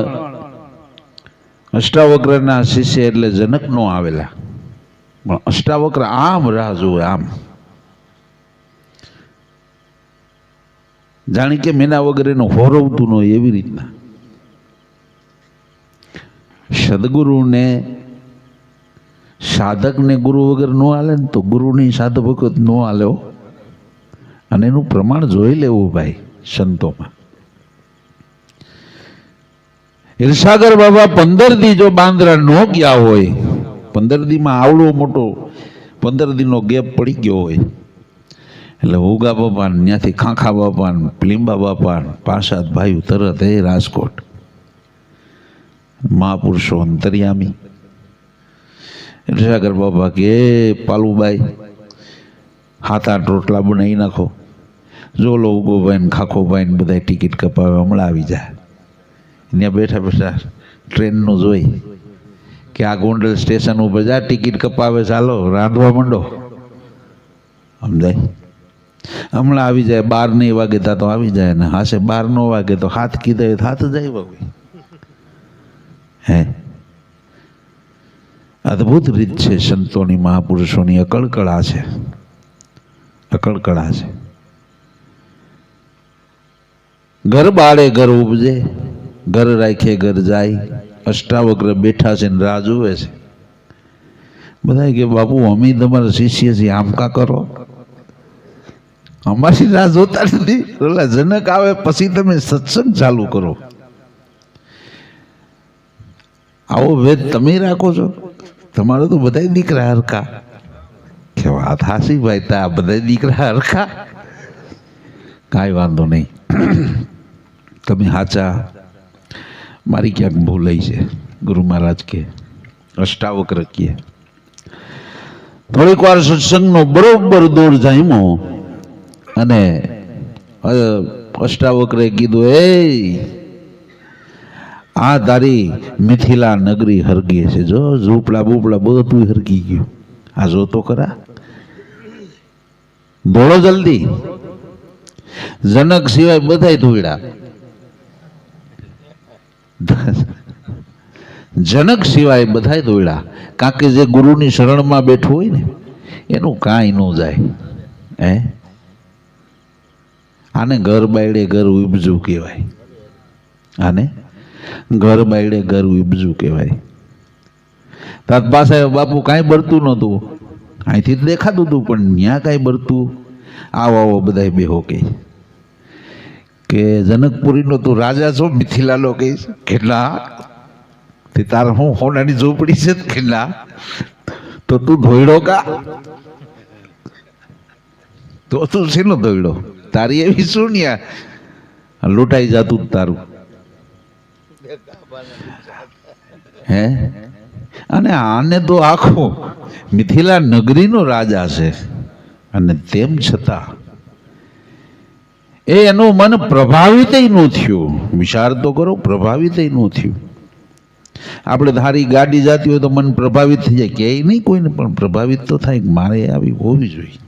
Speaker 1: અષ્ટાવક્રના શિષ્ય એટલે જનક નો આવેલા પણ અષ્ટાવક્ર આમ રાહ જોવે આમ જાણી કે મેના વગર એનું હોરવતું ન હોય એવી રીતના સદગુરુને સાધકને ગુરુ વગર ન હાલે ને તો ગુરુની સાધ ભગત ન હાલે અને એનું પ્રમાણ જોઈ લેવું ભાઈ સંતોમાં ઈર્ષાગર બાબા 15 દી જો બાંદ્રા ન ગયા હોય 15 દીમાં આવડો મોટો 15 દીનો ગેપ પડી ગયો હોય એટલે ઉગા બાપા ત્યાંથી ખાખા બાપા લીંબા બાપા 5-7 ભાઈઓ તરત એ રાજકોટ મહાપુરુષો અંતર્યામી એટલે સાગર બાપા કે પાલુભાઈ 7-8 રોટલા બનાવી નાખો, જોલો ઉગોભાઈ ને ખાખોભાઈ ને બધા ટિકિટ કપાવે, હમણાં આવી જાય. ત્યાં બેઠા બેઠા ટ્રેનનું જોઈ કે આ ગોંડલ સ્ટેશન ઉપર જા ટિકિટ કપાવે, ચાલો રાંધવા માંડો. સમજાય? હમણાં આવી જાય. 12 વાગે તા તો આવી જાય ને હાશે 12 વાગે તો 7 કીધા 7 જાય ભાઈ. હે અદ્ભુત રીત છે સંતોની, મહાપુરુષોની. અકળકળા છે, અકળકળા છે. ઘર બાળે ઘર ઉપજે, ઘર રાખે ઘર જાય. અષ્ટાવક્ર બેઠા છે ને રાહ જુએ છે. બધા કે બાપુ અમે તમારા શિષ્ય છીએ, આમ કા કરો, અમારી રાહ જોતા નથી. ઓલા જનક આવે પછી તમે સત્સંગ ચાલુ કરો. આવો ભેદ તમે રાખો છો? તમારે તો બધા દીકરા હરખા. કે વાત હાસી ભાઈ, તા બધા દીકરા હરખા. કાંઈ વાંધો નહીં, તમે હાચા, મારી ક્યાંક ભૂલાઈ છે. ગુરુ મહારાજ કે અષ્ટાવક્ર કે થોડીક વાર સત્સંગનો બરોબર દોર જામ્યો અને અષ્ટાવક્રે કીધું, એ આ તારી મિથિલા નગરી હરગી છે, જો ઝૂંપડા બૂપડા બધું હરગી ગયું. આ જો તો ખરા, દોડો જલ્દી. જનક સિવાય બધાય ધોળ્યા. જનક સિવાય બધાય દોડ્યા. કારણ કે જે ગુરુની શરણમાં બેઠું હોય ને એનું કાંઈ ન જાય. હે, આને ઘર બાયડે ઘર ઉપજું કહેવાય. આને ઘર બાયડે ઘર ઉપજું કહેવાય. તાર પાસે બાપુ કાંઈ બરતું નહોતું, અહીંથી જ દેખાતું હતું, પણ ત્યાં કાંઈ બરતું. આવો આવો બધા બેહો કે જનકપુરીનો તું રાજા છો, મિથિલાલો કહીશ. કેટલા તે તાર હું હોનાની ઝૂંપડી છે કેટલા, તો તું ધોયડો કા? તો તું શેનો ધોયડો? તારી એવી શૂન્યા લૂંટાઈ જાતું તારું. હે, અને આને તો આખો મિથિલા નગરીનો રાજા છે, અને તેમ છતાં એનું મન પ્રભાવિત ન થયું. વિચાર તો કરો, પ્રભાવિત ન થયું. આપણે ધારી ગાડી જાતી હોય તો મન પ્રભાવિત થઈ જાય, કે નહીં કોઈને, પણ પ્રભાવિત તો થાય. મારે આવી હોવી જોઈએ.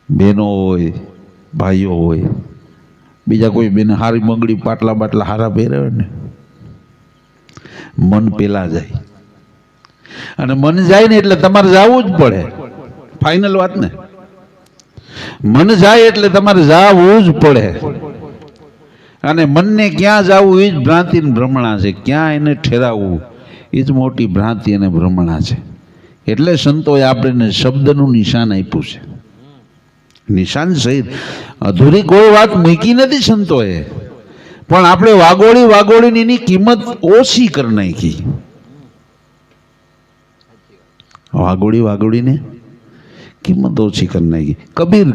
Speaker 1: બહેનો હોય, ભાઈઓ હોય, બીજા કોઈ બેન હારી મંગળી પાટલા બાટલા હારા પહેરાવે ને, મન પેલા જાય. અને મન જાય ને એટલે તમારે જવું જ પડે. ફાઇનલ વાત ને, મન જાય એટલે તમારે જવું જ પડે. અને મનને ક્યાં જવું એ જ ભ્રાંતિ ને ભ્રમણા છે. ક્યાં એને ઠેરાવવું એ જ મોટી ભ્રાંતિ અને ભ્રમણા છે. એટલે સંતોએ આપણને શબ્દનું નિશાન આપ્યું છે. નિશાન સહિત અધૂરી કોઈ વાત મૂકી નથી સંતોએ, પણ આપણે વાગોળીને એની કિંમત ઓછી કરી નાખી. વાગોળીને કિંમત ઓછી કરી નાખી.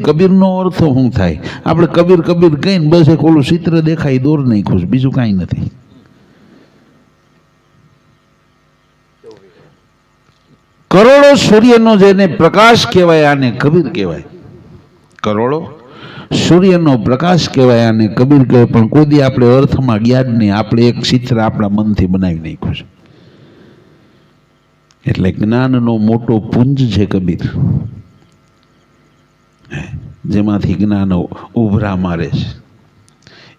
Speaker 1: કબીરનો અર્થ શું થાય? આપણે કબીર કહીને બસ એક ઓલું ચિત્ર દેખાય દોર નાખ્યું છે, બીજું કાંઈ નથી. કરોડો સૂર્યનો જેને પ્રકાશ કહેવાય આને કબીર કહેવાય. કરોડો સૂર્યનો પ્રકાશ કહેવાય આને કબીર કહેવાય. પણ કોઈ દી આપણે અર્થમાં ગયા જ નહીં. આપણે એક ચિત્ર આપણા મનથી બનાવી નાખ્યું છે. એટલે જ્ઞાનનો મોટો પુંજ છે કબીર, જેમાંથી જ્ઞાન ઉભરા મારે છે.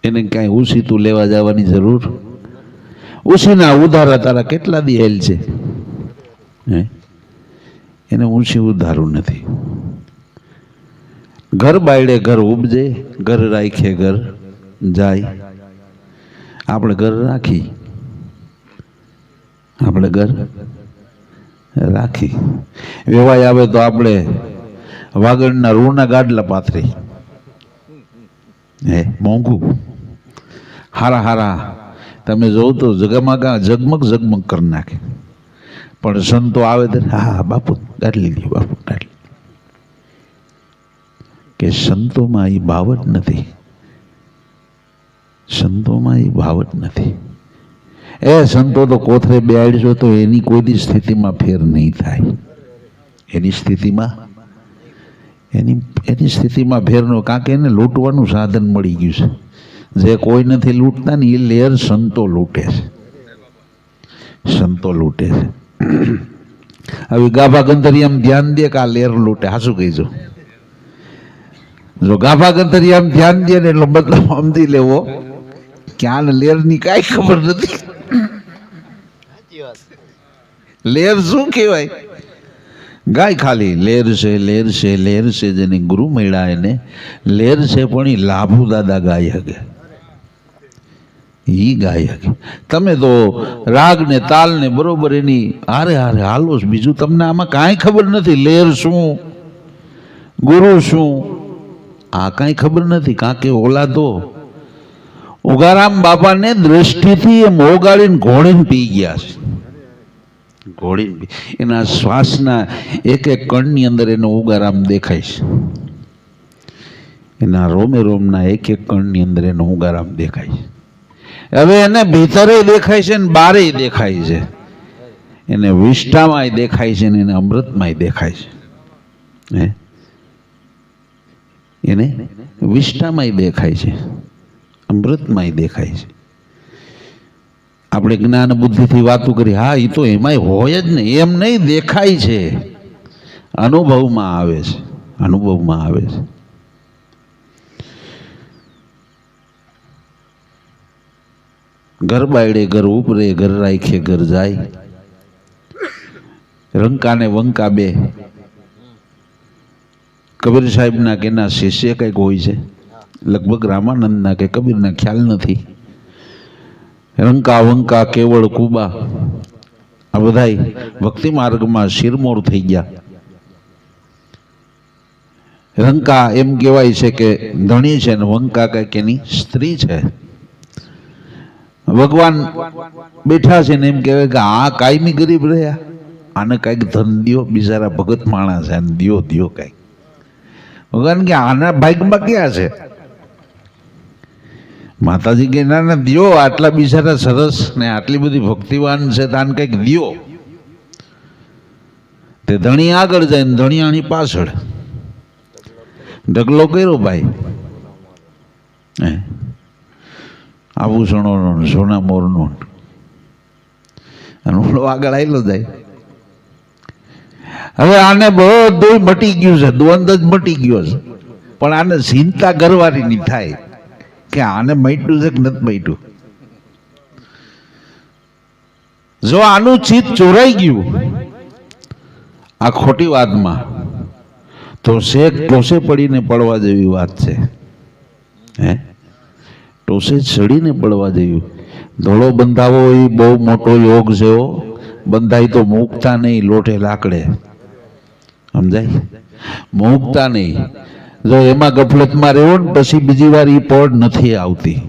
Speaker 1: એને કાંઈ ઉસીતું લેવા જવાની જરૂર. ઉસીના ઉધારા તારા કેટલા દી હેલ છે, એને ઊંચી ઉધારું નથી. ઘર બાયડે ઘર ઉપજે, ઘર રાખે ઘર જાય. આપણે ઘર રાખી, આપણે ઘર રાખી. વેવાય આવે તો આપણે વાગડના રૂના ગાડલા પાથરી. હે, મોંઘું. હારા તમે જોવ તો જગમગ કરી નાખે. પણ સંતો આવે તો હા બાપુ ગાડલી લ્યો, બાપુ ગાડલી. કે સંતોમાં એ ભાવ જ નથી. સંતોમાં એ ભાવ જ નથી. એ સંતો તો કોથરે બેહાડશો તો એની કોઈ સ્થિતિમાં ફેર નહીં થાય. એની સ્થિતિમાં એની સ્થિતિમાં ફેરનો, કારણ કે એને લૂંટવાનું સાધન મળી ગયું છે. જે કોઈ નથી લૂંટતા ને એ લેર સંતો લૂંટે છે. સંતો લૂંટે છે. હવે ગાભા ગંધરિયામ ધ્યાન દે કે આ લેર લૂંટે. હાસું કહીજો. જો ગાભા ગંધરિયામ ધ્યાન દે ને એટલો મતલબ સમજી લેવો કે આને લેરની કાંઈ ખબર નથી. લેર શું કહેવાય? ગાય ખાલી લેર છે, લેર છે, લેર છે. જેને ગુરુ મળ્યા એને લેર છે, પણ એ લાભુ દાદા ગાય હગે. ઈ ગાય હગે. તમે તો રાગ ને તાલ ને બરોબર એની હારે હારે હાલો. બીજું તમને આમાં કાંઈ ખબર નથી. લેર શું, ગુરુ શું, આ કાંઈ ખબર નથી. કારણ કે ઓલા તો ઉગારામ બાપાને દ્રષ્ટિથી એમ ઓગાળીને ઘોડીને પી ગયા છે. ઘોડીને એના શ્વાસના એક એક કણની અંદર એનો ઉગારામ દેખાય છે. એના રોમે રોમના એક એક કણની અંદર એનો ઉગારામ દેખાય છે. હવે એને ભીતરે દેખાય છે ને બારે દેખાય છે. એને વિષ્ઠામાંય દેખાય છે ને એને અમૃતમાંય દેખાય છે. એને વિષ્ઠામાંય દેખાય છે, અમૃતમાંય દેખાય છે. આપણે જ્ઞાન બુદ્ધિથી વાતો કરી, હા એ તો એમાંય હોય જ ને, એમ નહીં, દેખાય છે, અનુભવમાં આવે છે, અનુભવમાં આવે છે. ઘર બાયડે ઘર ઉપરે, ઘર રાખે ઘર જાય. રંકા ને વંકા બે કબીર સાહેબના કે એના શિષ્ય કંઈક હોય છે. લગભગ રામાનંદના કે કબીરના ખ્યાલ નથી. રંકા વંકા કેવળ કુબા આ બધાય ભક્તિ માર્ગમાં શિરમોર થઈ ગયા. રંકા એમ કહેવાય છે કે ધણી છે ને વંકા કંઈક એની સ્ત્રી છે. ભગવાન બેઠા છે ને એમ કહેવાય કે આ કાયમી ગરીબ રહ્યા, આને કાંઈક ધન દ્યો, બિચારા ભગત માણસ છે, દ્યો દ્યો કાંઈક. ભગવાન કે આના ભાગમાં ક્યાં છે? માતાજી કે ના ના દ્યો, આટલા બિચારા સરસ ને આટલી બધી ભક્તિવાન છે, તાન કંઈક દ્યો. તે ધણી આગળ જાય ને ધણિયાણી પાછળ ઢગલો કર્યો ભાઈ. આભૂષણોનો સોના મોરનો, અને ઓલો આગળ આવેલો જાય. હવે આને બધું મટી ગયું છે, દ્વંદ જ મટી ગયો છે, પણ આને ચિંતા કરવાની નહીં થાય કે આને મટ્યું છે કે નથી મટ્યું. જો આનું ચિત્ત ચોરાઈ ગયું આ ખોટી વાતમાં, તો શેક ટોસે પડીને પડવા જેવી વાત છે. ટોસે ચડીને પડવા જેવી. ધોળો બંધાવો એ બહુ મોટો યોગ છે. બંધાય તો મૂકતા નહીં, લોટે લાકડે. સમજાય? મૂકતા નહીં. જો એમાં ગફલતમાં રહેવો ને પછી બીજી વાર એ પડ નથી આવતી.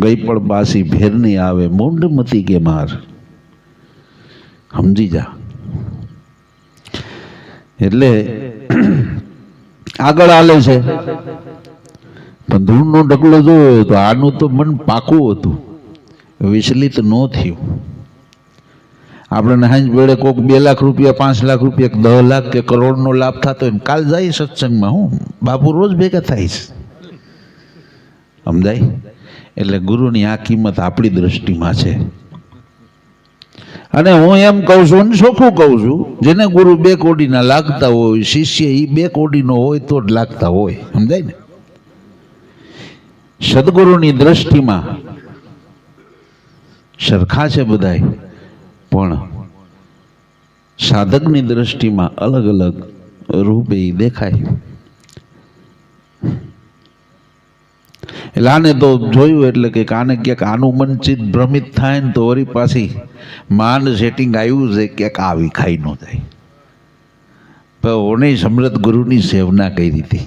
Speaker 1: ગઈ પણ પાછી ફેર નહીં આવે. મૂંડ મતી કે માર. સમજી જા. એટલે આગળ હાલે છે, પણ ધૂળનો ઢગલો જોયો તો આનું તો મન પાકું હતું, વિચલિત ન થયું. આપણને હાંજ વેળે કોઈક 2 લાખ રૂપિયા, 5 લાખ રૂપિયા, 10 લાખ કે કરોડનો લાભ થતો હોય ને કાલ જાય સત્સંગમાં. હું બાપુ રોજ ભેગા થાય છે. સમજાય? એટલે ગુરુની આ કિંમત આપણી દ્રષ્ટિમાં છે. અને હું એમ કહું છું ને ચોખ્ખું કહું છું, જેને ગુરુ 2 કોડીના લાગતા હોય, શિષ્ય એ 2 કોડીનો હોય તો જ લાગતા હોય. સમજાય ને? સદગુરુની દ્રષ્ટિમાં સરખા છે બધાય, પણ સાધકની દ્રષ્ટિમાં અલગ અલગ રૂપે દેખાય. એટલે આને તો જોયું એટલે કે આને ક્યાંક આનું મન ચિત્ત ભ્રમિત થાય ને તો વળી પાછી માંડ સેટિંગ આવ્યું છે, ક્યાંક આવી ખાઈ ન જાય. પણ ઓને સમૃદ્ધ ગુરુની સેવના કઈ રીતે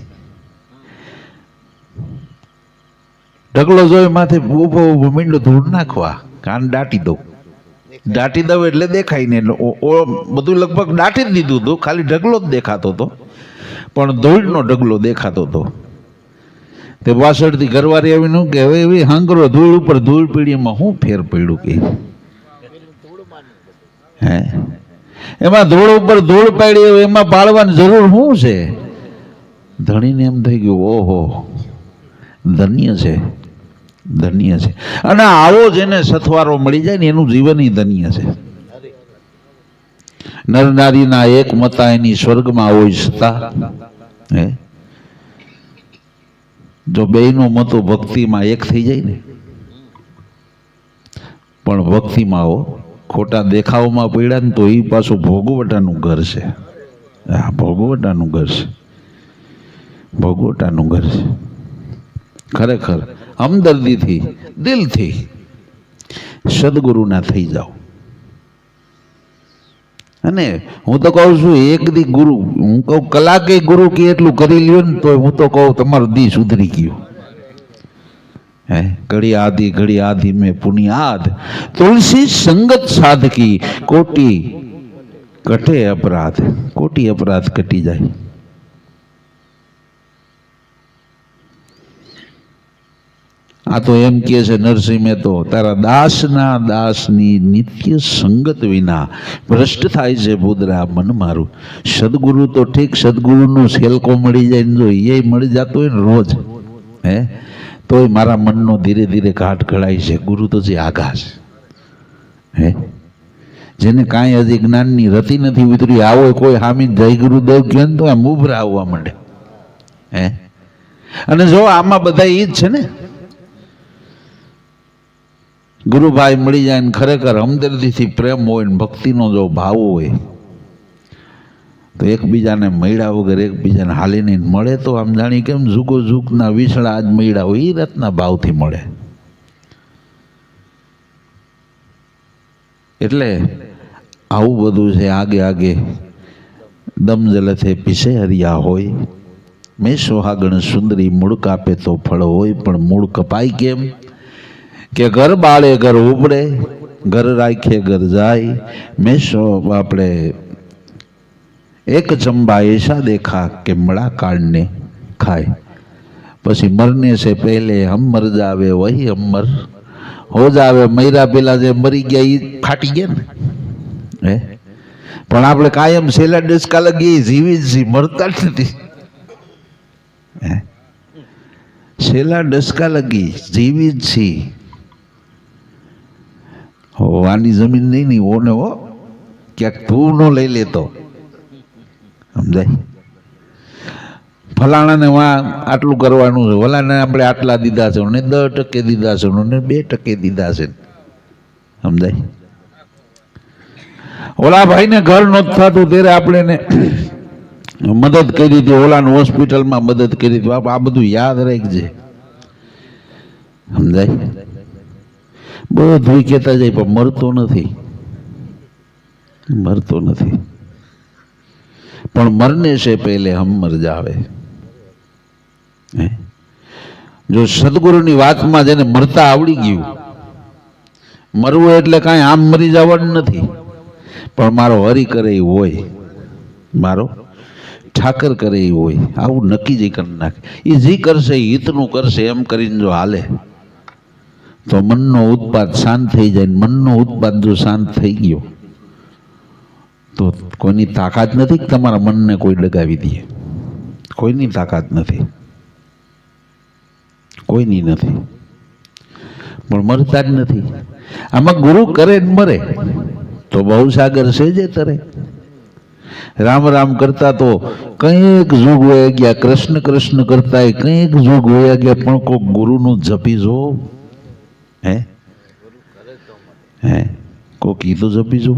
Speaker 1: ઢગલો જોઈ માથે ઉભો ઉભો મીંડો ધૂળ નાખવા, કાન દાટી દઉં એટલે દેખાય ને. બધું લગભગ દાટી જ દીધું હતું, ખાલી ઢગલો જ દેખાતો હતો, પણ ધૂળનો ઢગલો દેખાતો હતો. તે પાછળથી ઘરવાળી આવીને કે હવે એવી હાંગરો ધૂળ ઉપર ધૂળ પડી, એમાં શું ફેર પડ્યું કે હે એમાં ધૂળ ઉપર ધૂળ પાડી એમાં પાડવાની જરૂર શું છે? ધણીને એમ થઈ ગયું ઓહો ધન્ય છે, ધન્ય છે. અને આવો જેને સથવારો મળી જાય ને એનું જીવન ધન્ય છે. નર નારીના એક મતા એની સ્વર્ગમાં હોય છતાં હે જો બેયનો મતો ભક્તિમાં એક થઈ જાય ને, પણ ભક્તિમાં આવો ખોટા દેખાવમાં પડ્યા ને તો એ પાછું ભોગવટાનું ઘર છે. હા, ભોગવટાનું ઘર છે, ભોગવટાનું ઘર છે. ખરેખર હમદર્દીથી દિલથી સદગુરુના થઈ જાઓ. અને હું તો કહું છું એક દી ગુરુ, હું કહું કલાકે ગુરુ કે એટલું કરી લ્યો ને તો હું તો કહું તમારું દી સુધરી ગયું. હે ઘડી આધી મેં પુનિયાદ તુલસી સંગત સાધકી કોટી કટે અપરાધ, કોટી અપરાધ કટી જાય. આ તો એમ કહે છે નરસિંહ મહેતો, તારા દાસના દાસની નિત્ય સંગત વિના ભ્રષ્ટ થાય છે ભૂદરા મન મારું. સદગુરુ તો ઠીક, સદગુરુનો સેલકો મળી જાય ને જો એ મળી જતો હોય ને રોજ હે તોય મારા મનનો ધીરે ધીરે ઘાટ ઘડાય છે. ગુરુ તો જે આઘા છે હે, જેને કાંઈ હજી જ્ઞાનની રતિ નથી ઉતરી, આવો કોઈ હામી જય ગુરુદેવ કહે ને તો આમ ઉભરા આવવા માંડે હે. અને જો આમાં બધા એ જ છે ને, ગુરુભાઈ મળી જાય ને ખરેખર હમદર્દીથી પ્રેમ હોય ને ભક્તિનો જો ભાવ હોય તો એકબીજાને મળ્યા વગર એકબીજાને હાલીને મળે તો આમ જાણી કેમ જુગો જુગના વિસળા આજ મળ્યા હોય એ રીતના ભાવથી મળે. એટલે આવું બધું છે. આગે આગે દમ જલથે પીસે હરિયા હોય, મેં સોહાગણ સુંદરી મૂળ કાપે તો ફળ હોય, પણ મૂળ કપાય કેમ કે ઘર બાળે ઘર ઉપડે, ઘર રાખે ઘર જાય. મેં આપણે એક ચંબા ऐसा देखा કે મળા કાળને ખાય. પછી મરને से पहले हम मर जावे वही अमर हो जावे. મૈરા પેલા જે મરી ગયા એ ફાટી ગયા ને હે, પણ આપણે કાયમ છેલ્લા ડસકા લગી જીવી જ છીએ, મરતા જ નથી હે. છેલ્લા ડસકા લગી જીવી જ છીએ. હો આની જમીન નહીં ની ઓને હો ક્યાંક તું ન લઈ લેતો સમજાય. ફલાણાને વાં આટલું કરવાનું છે, ઓલાને આપણે આટલા દીધા છે, ને 10% દીધા છે, ને 2% દીધા છે સમજાય. ઓલા ભાઈને ઘર નહોતું થતું ત્યારે આપણે એને મદદ કરી હતી, ઓલાને હોસ્પિટલમાં મદદ કરી હતી. આ બધું યાદ રાખજે સમજાય. બધું કહેતા જાય પણ મરતો નથી, મરતો નથી. પણ મરને છે પહેલે હમ મર જાવે. જો સદગુરુની વાતમાં જેને મરતા આવડી ગયું, મરવું એટલે કાંઈ આમ મરી જવાનું નથી, પણ મારો હરી કરે એ હોય, મારો ઠાકર કરે એ હોય, આવું નક્કી જ કરી નાખે. એ જે કરશે હિતનું કરશે એમ કરીને જો હાલે તો મનનો ઉત્પાદ શાંત થઈ જાય. મનનો ઉત્પાદ જો શાંત થઈ ગયો તો કોઈની તાકાત નથી કે તમારા મનને કોઈ ડગાવી દે. કોઈની તાકાત નથી, કોઈની નથી, પણ મરતા જ નથી. આમાં ગુરુ કરે ને મરે તો બહુ સાગર છે જે તરે. રામ રામ કરતા તો કંઈક યુગ વયા ગયા, કૃષ્ણ કૃષ્ણ કરતા કંઈક યુગ વયા ગયા, પણ કોઈ ગુરુનું જપી જો હે હે કોઈ કીધું જપી જો.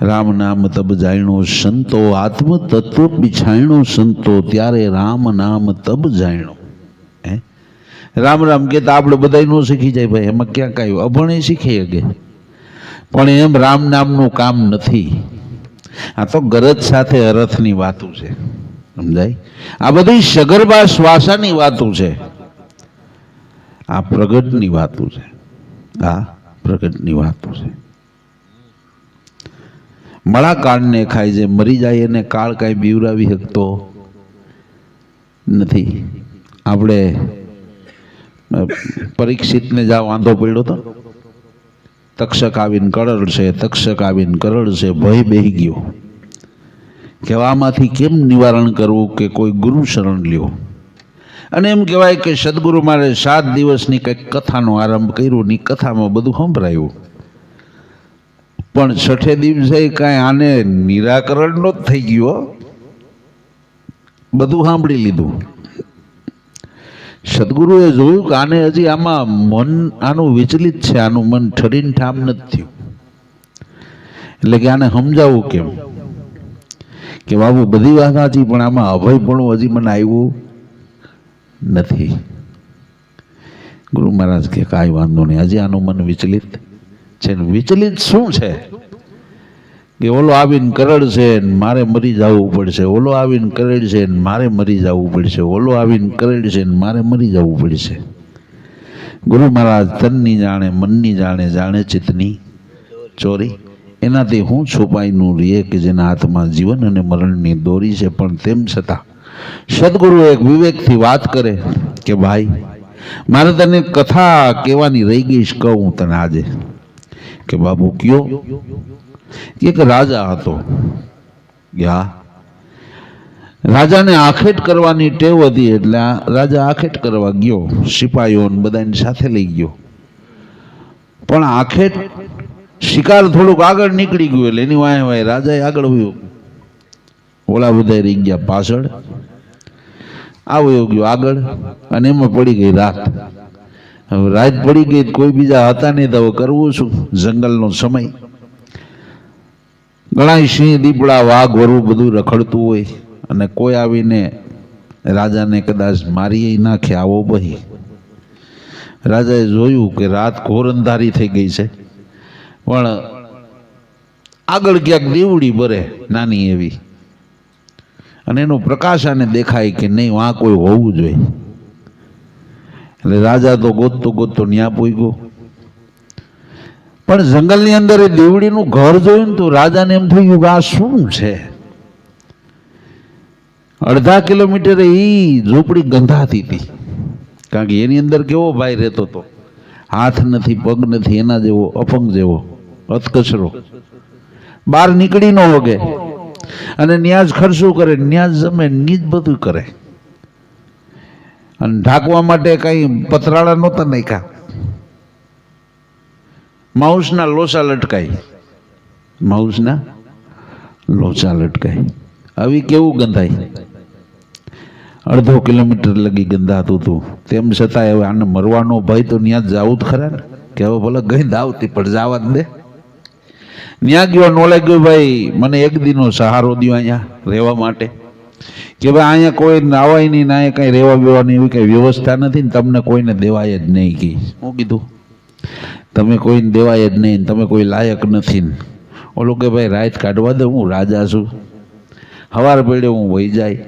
Speaker 1: રામ નામ તબ જાણ્યો સંતો, આત્મ તત્વ બિછાણ્યો સંતો, ત્યારે રામ નામ તબ જાણ્યો. હે રામ રામ કહેતા આપણે બધા ન શીખી જાય ભાઈ, એમાં ક્યાં કાંઈ અભણે શીખી શકે, પણ એમ રામ નામનું કામ નથી. આ તો ગરજ સાથે અરથની વાતો છે સમજાય. આ બધી સગર્ભા શ્વાસાની વાતો છે, આ પ્રગટની વાતો છે, આ પ્રગટની વાતો છે. મળા કાળને ખાય છે, મરી જાય એને કાળ કાંઈ બીવરાવી શકતો નથી. આપણે પરીક્ષિતને જા વાંધો પડ્યો હતો, તક્ષક આવીને કરડશે, તક્ષક આવીને કરડશે, ભય બેહી ગયો કે આમાંથી કેમ નિવારણ કરવું, કે કોઈ ગુરુ શરણ લ્યો. અને એમ કહેવાય કે સદગુરુ મારે 7 દિવસની કંઈક કથાનો આરંભ કર્યો, ની કથામાં બધું સંભળાયું, પણ 6 દિવસે કાંઈ આને નિરાકરણનો જ થઈ ગયો, બધું સાંભળી લીધું. સદગુરુએ જોયું કે આને હજી આમાં મન આનું વિચલિત છે, આનું મન ઠરીને ઠામ નથી થયું. એટલે કે આને સમજાવવું કેમ, કે બાબુ બધી વાત સાચી, પણ આમાં અભયપણું હજી મને આવ્યું નથી. ગુરુ મહારાજ કે કાંઈ વાંધો નહીં, હજી આનું મન વિચલિત છે. વિચલિત શું છે? કે ઓલો આવીને કરડશે ને મારે મરી જવું પડશે, ઓલો આવીને કરડશે ને મારે મરી જવું પડશે, ઓલો આવીને કરડશે ને મારે મરી જવું પડશે. ગુરુ મહારાજ તનની જાણે, મનની જાણે, જાણે ચિત્તની ચોરી. એનાથી હું છુપાઈનું રહીએ કે જેના હાથમાં જીવન અને મરણની દોરી છે. પણ તેમ છતાં સદગુરુ એક વિવેકથી વાત કરે કે ભાઈ મારે તને કથા કહેવાની રહી ગઈ, કહું તને આજે. કે બાબુ કયો? એક રાજા હતો. રાજાને આખેટ કરવાની ટેવ હતી, એટલે રાજા આખેટ કરવા ગયો, સિપાહીઓને બધાને સાથે લઈ ગયો. પણ આખેટ શિકાર થોડુંક આગળ નીકળી ગયું, એટલે એની વાય વાય રાજાએ આગળ વયો, ઓલા બધા રહી ગયા પાછળ, આવ્યો ગયો આગળ, અને એમાં પડી ગઈ રાત. હવે રાત પડી ગઈ, કોઈ બીજા હતા નહીં, તો હવે કરવું શું? જંગલનો સમય, ઘણા સિંહ, દીપડા, વાઘ, વરુ બધું રખડતું હોય, અને કોઈ આવીને રાજાને કદાચ મારી નાખે આવો બહી. રાજાએ જોયું કે રાત ઘોર અંધારી થઈ ગઈ છે, પણ આગળ ક્યાંક દીવડી બરે નાની એવી, અને એનો પ્રકાશ આને દેખાય કે નહીં વાં કોઈ હોવું જોઈએ. એટલે રાજા તો ગોતતો ગોતતો ન્યા પૂગ્યો, પણ જંગલની અંદર એ દીવડીનું ઘર જોયું ને તો રાજાને એમ થઈ ગયું કે આ શું છે? અડધા કિલોમીટરે એ ઝૂંપડી ગંધાતી હતી, કારણ કે એની અંદર કેવો ભાઈ રહેતો હતો, હાથ નથી, પગ નથી, એના જેવો અપંગ જેવો અતકચરો, બહાર નીકળી ન વગે, અને ન્યાજ ખર્ચું કરે, ન્યાજ જમે, નીજ બધું કરે. અને ઢાંકવા માટે કઈ પતરાળા નહોતા નાખ્યા, માઉસના લોચા લટકાય, માઉસના લોચા લટકાય. આવી કેવું ગંધાય? અડધો કિલોમીટર લગી ગંધાતું હતું. તેમ છતાં હવે આને મરવાનો ભય તો ન્યા જવું જ ખરા ને, કે હવે ભલે ગંધ આવતી પણ જવા જ દે. ન્યા ગયો, નોલે ગયો, ભાઈ મને એક દીનો સહારો દો અહીંયા રહેવા માટે, કે ભાઈ અહીંયા કોઈ નાવાય નહીં, ના અહીંયા કઈ રહેવા બેવાની એવી કઈ વ્યવસ્થા નથી ને તમને કોઈને દેવાય જ નહીં. કી શું કીધું? તમે કોઈને દેવાય જ નહીં, તમે કોઈ લાયક નથી. ઓલો કે ભાઈ રાત કાઢવા દે, હું રાજા છું, સવાર પડે હું વહી જાય.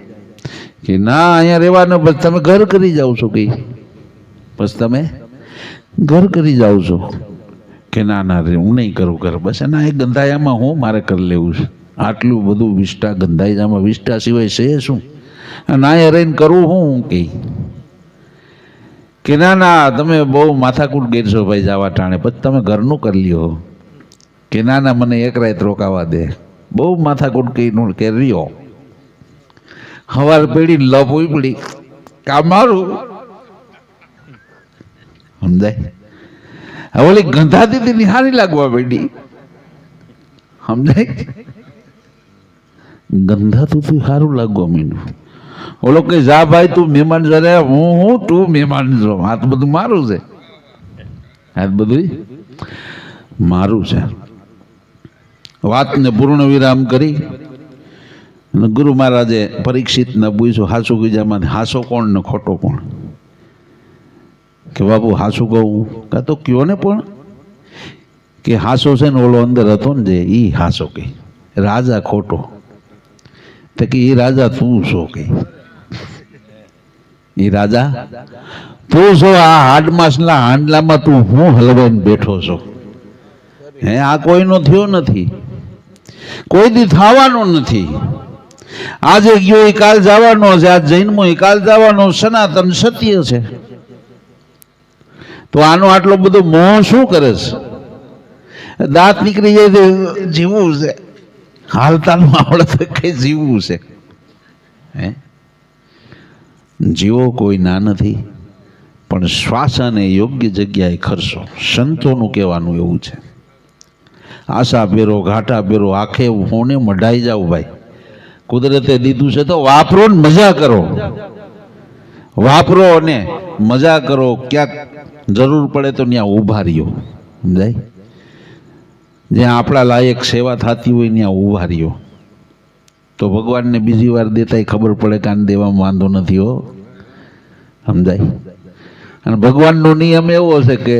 Speaker 1: કે ના અહીંયા રહેવાનું, બસ તમે ઘર કરી જાઓ છો. કે બસ તમે ઘર કરી જાઓ છો. કે ના ના રે હું નહીં કરું ઘર, બસ એના એ ગંધાયામાં હું મારે કરી લેવું છે. આટલું બધું વિષ્ટા ગંધાઈજામાં વિષ્ટા સિવાય છે શું? ના એ રહીને કરવું હું? કે ના ના તમે બહુ માથાકૂટ ગેરશો ભાઈ જવા ટાણે, પછી તમે ઘરનું કરી લ્યો. કે ના ના મને એક રાત રોકાવા દે, બહુ માથાકૂટ કહીને કે રહ્યો. સવાર પેઢીને લપ ઉપડી, કામ મારું સમજાય. હવે ઓલી ગંધાતી હતી નિહારી લાગવા માંડી, સમજાય. ગંધાતું તું સારું લાગવા માંડ્યું. ઓલો કે જા ભાઈ તું મહેમાન જરે, હું તું મહેમાન જો, આ તો બધું મારું છે, આ બધું મારું છે. વાતને પૂર્ણ વિરામ કરી ગુરુ મહારાજે પરીક્ષિતને પૂછ્યું, હાસુ કીજામાં હાસો કોણ ને ખોટો કોણ? કે બાપુ હાસુ કહું? કાં તો કયો ને, પણ કે હાસો છે ને ઓલો અંદર હતો ને જે ઈ હાસો, કે રાજા ખોટો. તો કે એ રાજા તું છો? કે એ રાજા તું છો? આ હાડમાસના હાંડલામાં તું હું હલવાઈને બેઠો છો? હે આ કોઈનો થયો નથી, કોઈ દી થવાનો નથી. આજે ગયો એ કાલ જવાનો છે, આ જૈનમાં એ કાલ જવાનો, સનાતન સત્ય છે. તો આનો આટલો બધો મોહ શું કરે છે? દાંત નીકળી જાય તો જીવવું છે, હાલતાનું આવડે તો કઈ જીવવું છે? હે, જીવો કોઈ ના નથી, પણ શ્વાસને યોગ્ય જગ્યાએ ખર્ચો. સંતોનું કહેવાનું એવું છે. આશા પહેરો, ઘાટા પહેરો, આંખે હોને મઢાઈ જાવ ભાઈ. કુદરતે દીધું છે તો વાપરો ને મજા કરો. વાપરો અને મજા કરો. ક્યાંક જરૂર પડે તો ત્યાં ઊભા રહ્યો. સમજાય? જ્યાં આપણા લાયક સેવા થતી હોય ત્યાં ઊભા રહ્યો તો ભગવાનને બીજી વાર દેતાય ખબર પડે કાન દેવામાં વાંધો નથી હો. સમજાય? અને ભગવાનનો નિયમ એવો છે કે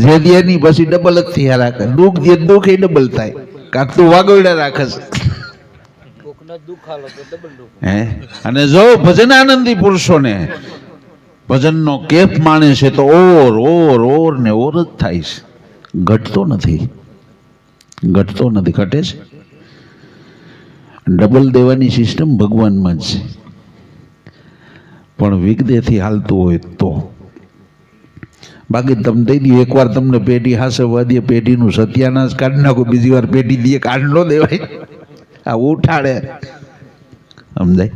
Speaker 1: જે દે ની પછી ડબલ જ થયા રાખે. દુઃખ દે દુઃખ એ ડબલ થાય. કાંક તું વાગોડા રાખે છે. હે, અને જો ભજન આનંદી પુરુષોને ભજનનો કેફ માણે છે તો ઓર ને ઓર જ થાય છે. ઘટતો નથી, ઘટતો નથી. ઘટે છે ડબલ દેવાની સિસ્ટમ ભગવાનમાં જ છે, પણ વિગદેથી હાલતું હોય તો. બાકી તમે દઈ દો એકવાર, તમને પેઢી હાસવવા દે, પેઢીનું સત્યાનાશ કાઢી નાખો, બીજી વાર પેઢી દે કાઢ ન દેવાય. આ ઉઠાડે. સમજાય?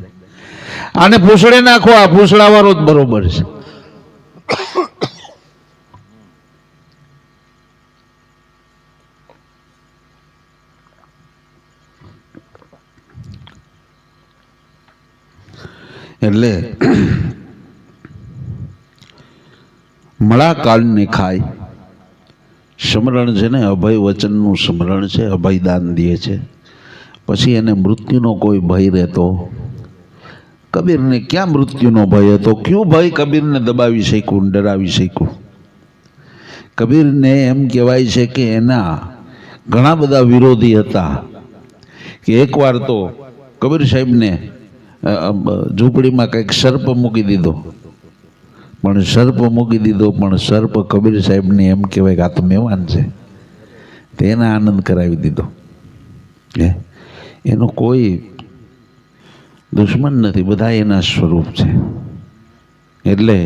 Speaker 1: આને પૂછડે નાખો, આ પૂછડા વાળો જ બરોબર છે. એટલે મળા કાળને ખાય સ્મરણ છે ને, અભય વચનનું સ્મરણ છે, અભય દાન દે છે. પછી એને મૃત્યુનો કોઈ ભય રહેતો? કબીરને ક્યાં મૃત્યુનો ભય હતો? ક્યું ભય કબીરને દબાવી શક્યું, ડરાવી શક્યું? કબીરને એમ કહેવાય છે કે એના ઘણા બધા વિરોધી હતા. કે એકવાર તો કબીર સાહેબને ઝૂંપડીમાં કંઈક સર્પ મૂકી દીધો, પણ સર્પ કબીર સાહેબને એમ કહેવાય કે આ તો મહેમાન છે, તેને આનંદ કરાવી દીધો. એનો કોઈ દુશ્મન નથી, બધા એના સ્વરૂપ છે. એટલે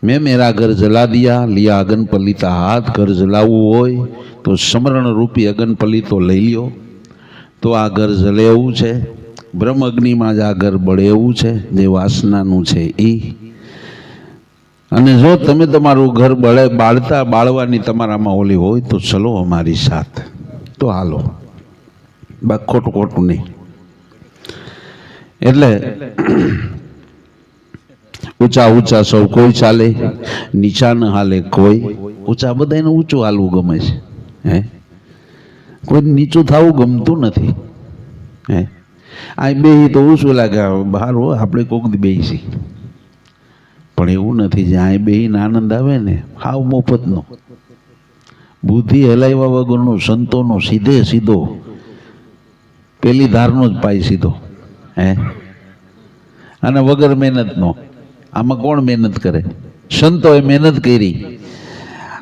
Speaker 1: મેં મેરા ઘર જલા દિયા, લિયા અગન પલિતા હાથ. ઘર જલાવવું હોય તો સ્મરણ રૂપી અગન પલિતો લઈ લ્યો તો આ ઘર જલે એવું છે. બ્રહ્મ અગ્નિમાં જ આ ઘર બળે એવું છે, જે વાસનાનું છે એ. અને જો તમે તમારું ઘર બાળવાની તમારામાં ઓલી હોય તો ચલો અમારી સાથે, તો હાલો. બા ખોટું નહીં. એટલે ઊંચા સૌ કોઈ ચાલે, નીચા ન હાલે કોઈ. ઊંચા બધાને ઊંચું હાલવું ગમે છે. હે, કોઈ નીચું થવું ગમતું નથી. હે, આ બે તો ઊંચું લાગે, બહાર હો આપણે કોક દી બેસી. પણ એવું નથી. જે આ બેહીને આનંદ આવે ને, હાવ મફતનો, બુદ્ધિ હલાવ્યા વગરનો, સંતોનો સીધો પેલી ધારનો જ પાય સીધો. હે, અને વગર મહેનતનો. આમાં કોણ મહેનત કરે? સંતોએ મહેનત કરી.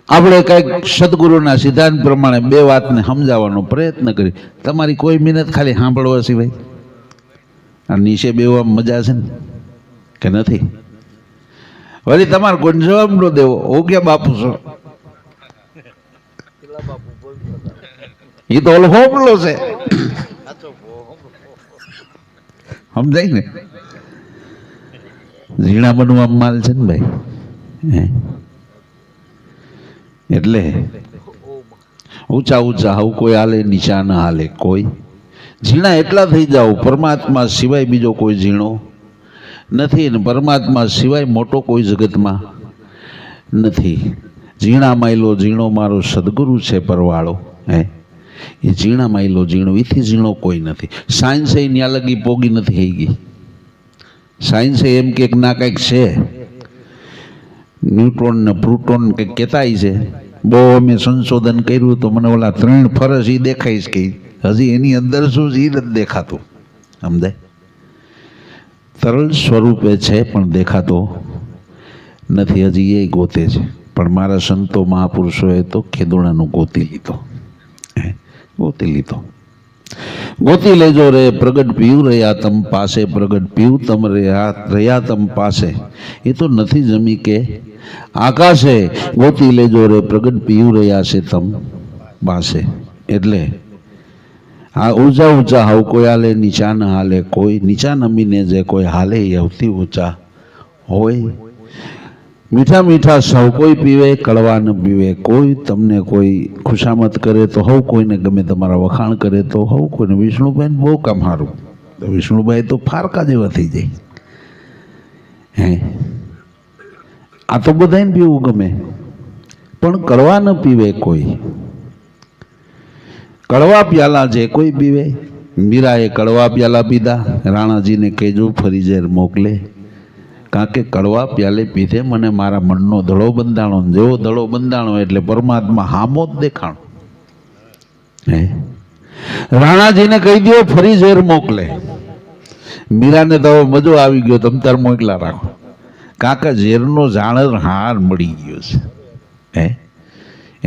Speaker 1: આપણે કંઈક સદગુરુના સિદ્ધાંત પ્રમાણે બે વાતને સમજાવવાનો પ્રયત્ન કરી. તમારી કોઈ મહેનત ખાલી સાંભળવા સિવાય. આ નીચે બેવામાં મજા છે ને કે નથી? વળી તમારે કોઈ જવાબ ન દેવો, હો ગયા બાપુ છો, એ તો ઓલો હોબલો છે. સમજાય ને? ઝીણા બનવા માલ છે ને ભાઈ. એટલે ઊંચા હાવ કોઈ હાલે, નીચા ના હાલે કોઈ. ઝીણા એટલા થઈ જાઓ, પરમાત્મા સિવાય બીજો કોઈ ઝીણો નથી, ને પરમાત્મા સિવાય મોટો કોઈ જગતમાં નથી. ઝીણા માયલો ઝીણો મારો સદગુરુ છે પરવાળો. હે, એ ઝીણા માયલો ઝીણો, એથી ઝીણો કોઈ નથી. સાયન્સે ત્યાં લગી પોગી નથી થઈ ગઈ. સાયન્સે એમ કે ના કંઈક છે, ન્યુટ્રોન ને પ્રુટોન કંઈક કહેતા છે. બહુ અમે સંશોધન કર્યું તો મને ઓલા 3 ફરસ એ દેખાય છે કે હજી એની અંદર શું છે એ નથી દેખાતું. સમજાય? તરલ સ્વરૂપે છે પણ દેખાતો નથી, હજી એ ગોતે છે. પણ મારા સંતો મહાપુરુષોએ તો ખેદોણાનું ગોતી લીધો. ગોતી લેજો રે પ્રગટ પીયું રહ્યા તમ પાસે, પ્રગટ પીયું તમ રહ્યા તમ પાસે. એ તો નથી જમી કે આકાશે, ગોતી લેજો રે પ્રગટ પીયું રહ્યા છે તમ પાસે. એટલે આ ઊંચા ઊંચા હાવ કોઈ હાલે, નીચા ન હાલે કોઈ. નીચા નમીને જે કોઈ હાલે એ સૌથી ઊંચા હોય. મીઠા મીઠા સૌ કોઈ પીવે, કડવા ન પીવે કોઈ. તમને કોઈ ખુશામત કરે તો હવ કોઈને ગમે, તમારા વખાણ કરે તો હવ કોઈને. વિષ્ણુભાઈ બહુ કામ સારું, તો વિષ્ણુભાઈ તો ફારકા જેવા થઈ જાય. હે આ તો બધાને પીવું ગમે, પણ કડવા ન પીવે કોઈ. કડવા પ્યાલા જે કોઈ પીવે. મીરાએ કડવા પ્યાલા પીધા. રાણાજીને કહેજો ફરી ઝેર મોકલે, કારણ કે કડવા પ્યાલે પીધે મને મારા મનનો દડો બંધાણો. જેવો દડો બંધાણો એટલે પરમાત્મા હામો જ દેખાણો. હે રાણાજીને કહી દો ફરી ઝેર મોકલે. મીરાને તો મજો આવી ગયો, તમ તાર મોકલા રાખો, કાકા ઝેરનો જાણર હાર મળી ગયો છે. હે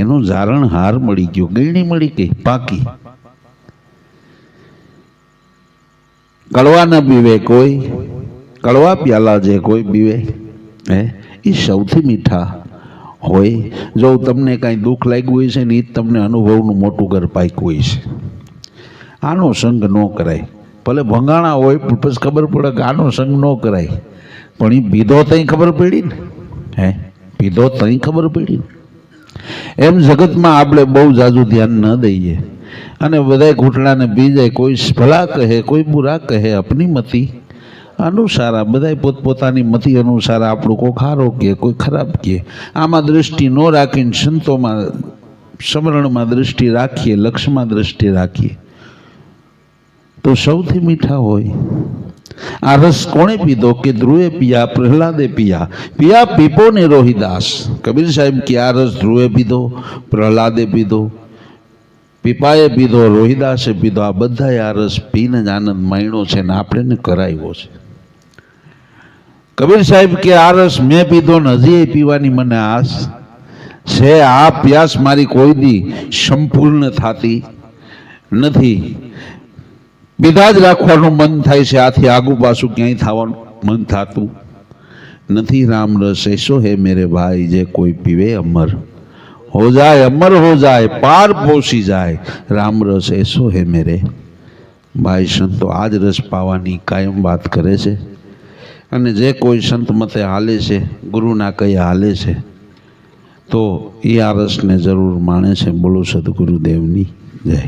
Speaker 1: એનું જારણ હાર મળી ગયો, ગીરણી મળી ગઈ પાકી. કડવા ન પીવે કોઈ, કડવા પ્યાલા જે કોઈ પીવે હે એ સૌથી મીઠા હોય. જો તમને કાંઈ દુઃખ લાગ્યું હોય છે ને એ જ તમને અનુભવનું મોટું ઘર પાક્યું હોય છે. આનો સંગ ન કરાય. ભલે ભંગાણા હોય પણ પછી ખબર પડે કે આનો સંગ ન કરાય. પણ એ પીધો તઈ ખબર પડી ને. હે પીધો તઈ ખબર પડી ને. એમ જગતમાં આપણે બહુ જાજુ ધ્યાન ન દઈએ અને બધાય ઘૂંટડાને પી જાય. કોઈ ભલા કહે, કોઈ બુરા કહે, અપની મતી અનુસાર. બધા પોતપોતાની મતી અનુસાર આપણું કોઈ ખારો કહે, કોઈ ખરાબ કહે. આમાં દ્રષ્ટિ ન રાખીને સંતોમાં સમરણમાં દ્રષ્ટિ રાખીએ, લક્ષ્યમાં દ્રષ્ટિ રાખીએ તો સૌથી મીઠા હોય. આ રસ કોણે પીધો કે ધ્રુવે પિયા, પ્રહલાદે પિયા. પિયા પીપો ને રોહિદાસ. કબીર સાહેબ કે આ રસ ધ્રુવે પીધો, પ્રહલાદે પીધો, પીપાએ પીધો, રોહિદાસે પીધો. આ બધાએ આ રસ પીને જ આનંદ માણ્યો છે ને આપણે કરાવ્યો છે. કબીર સાહેબ કે આ રસ મેં પીધો ને હજી પીવાની મને આસ છે. આ પ્યાસ મારી કોઈ દી સંપૂર્ણ થતી નથી. પીધા જ રાખવાનું મન થાય છે, આથી આગુ પાછું ક્યાંય થવાનું મન થતું નથી. રામ રસ એસો હે મેરે ભાઈ, જે કોઈ પીવે અમર हो जाए, अमर हो जाए, पार पोसी जाए. राम रस ऐसो है मेरे भाई. संतो आज रस पावानी कायम बात करे छे અને જે કોઈ સંત મતે હાલે છે, ગુરુના કઈ હાલે છે તો એ આ રસને જરૂર માણે છે. બોલો સદગુરુદેવની જય.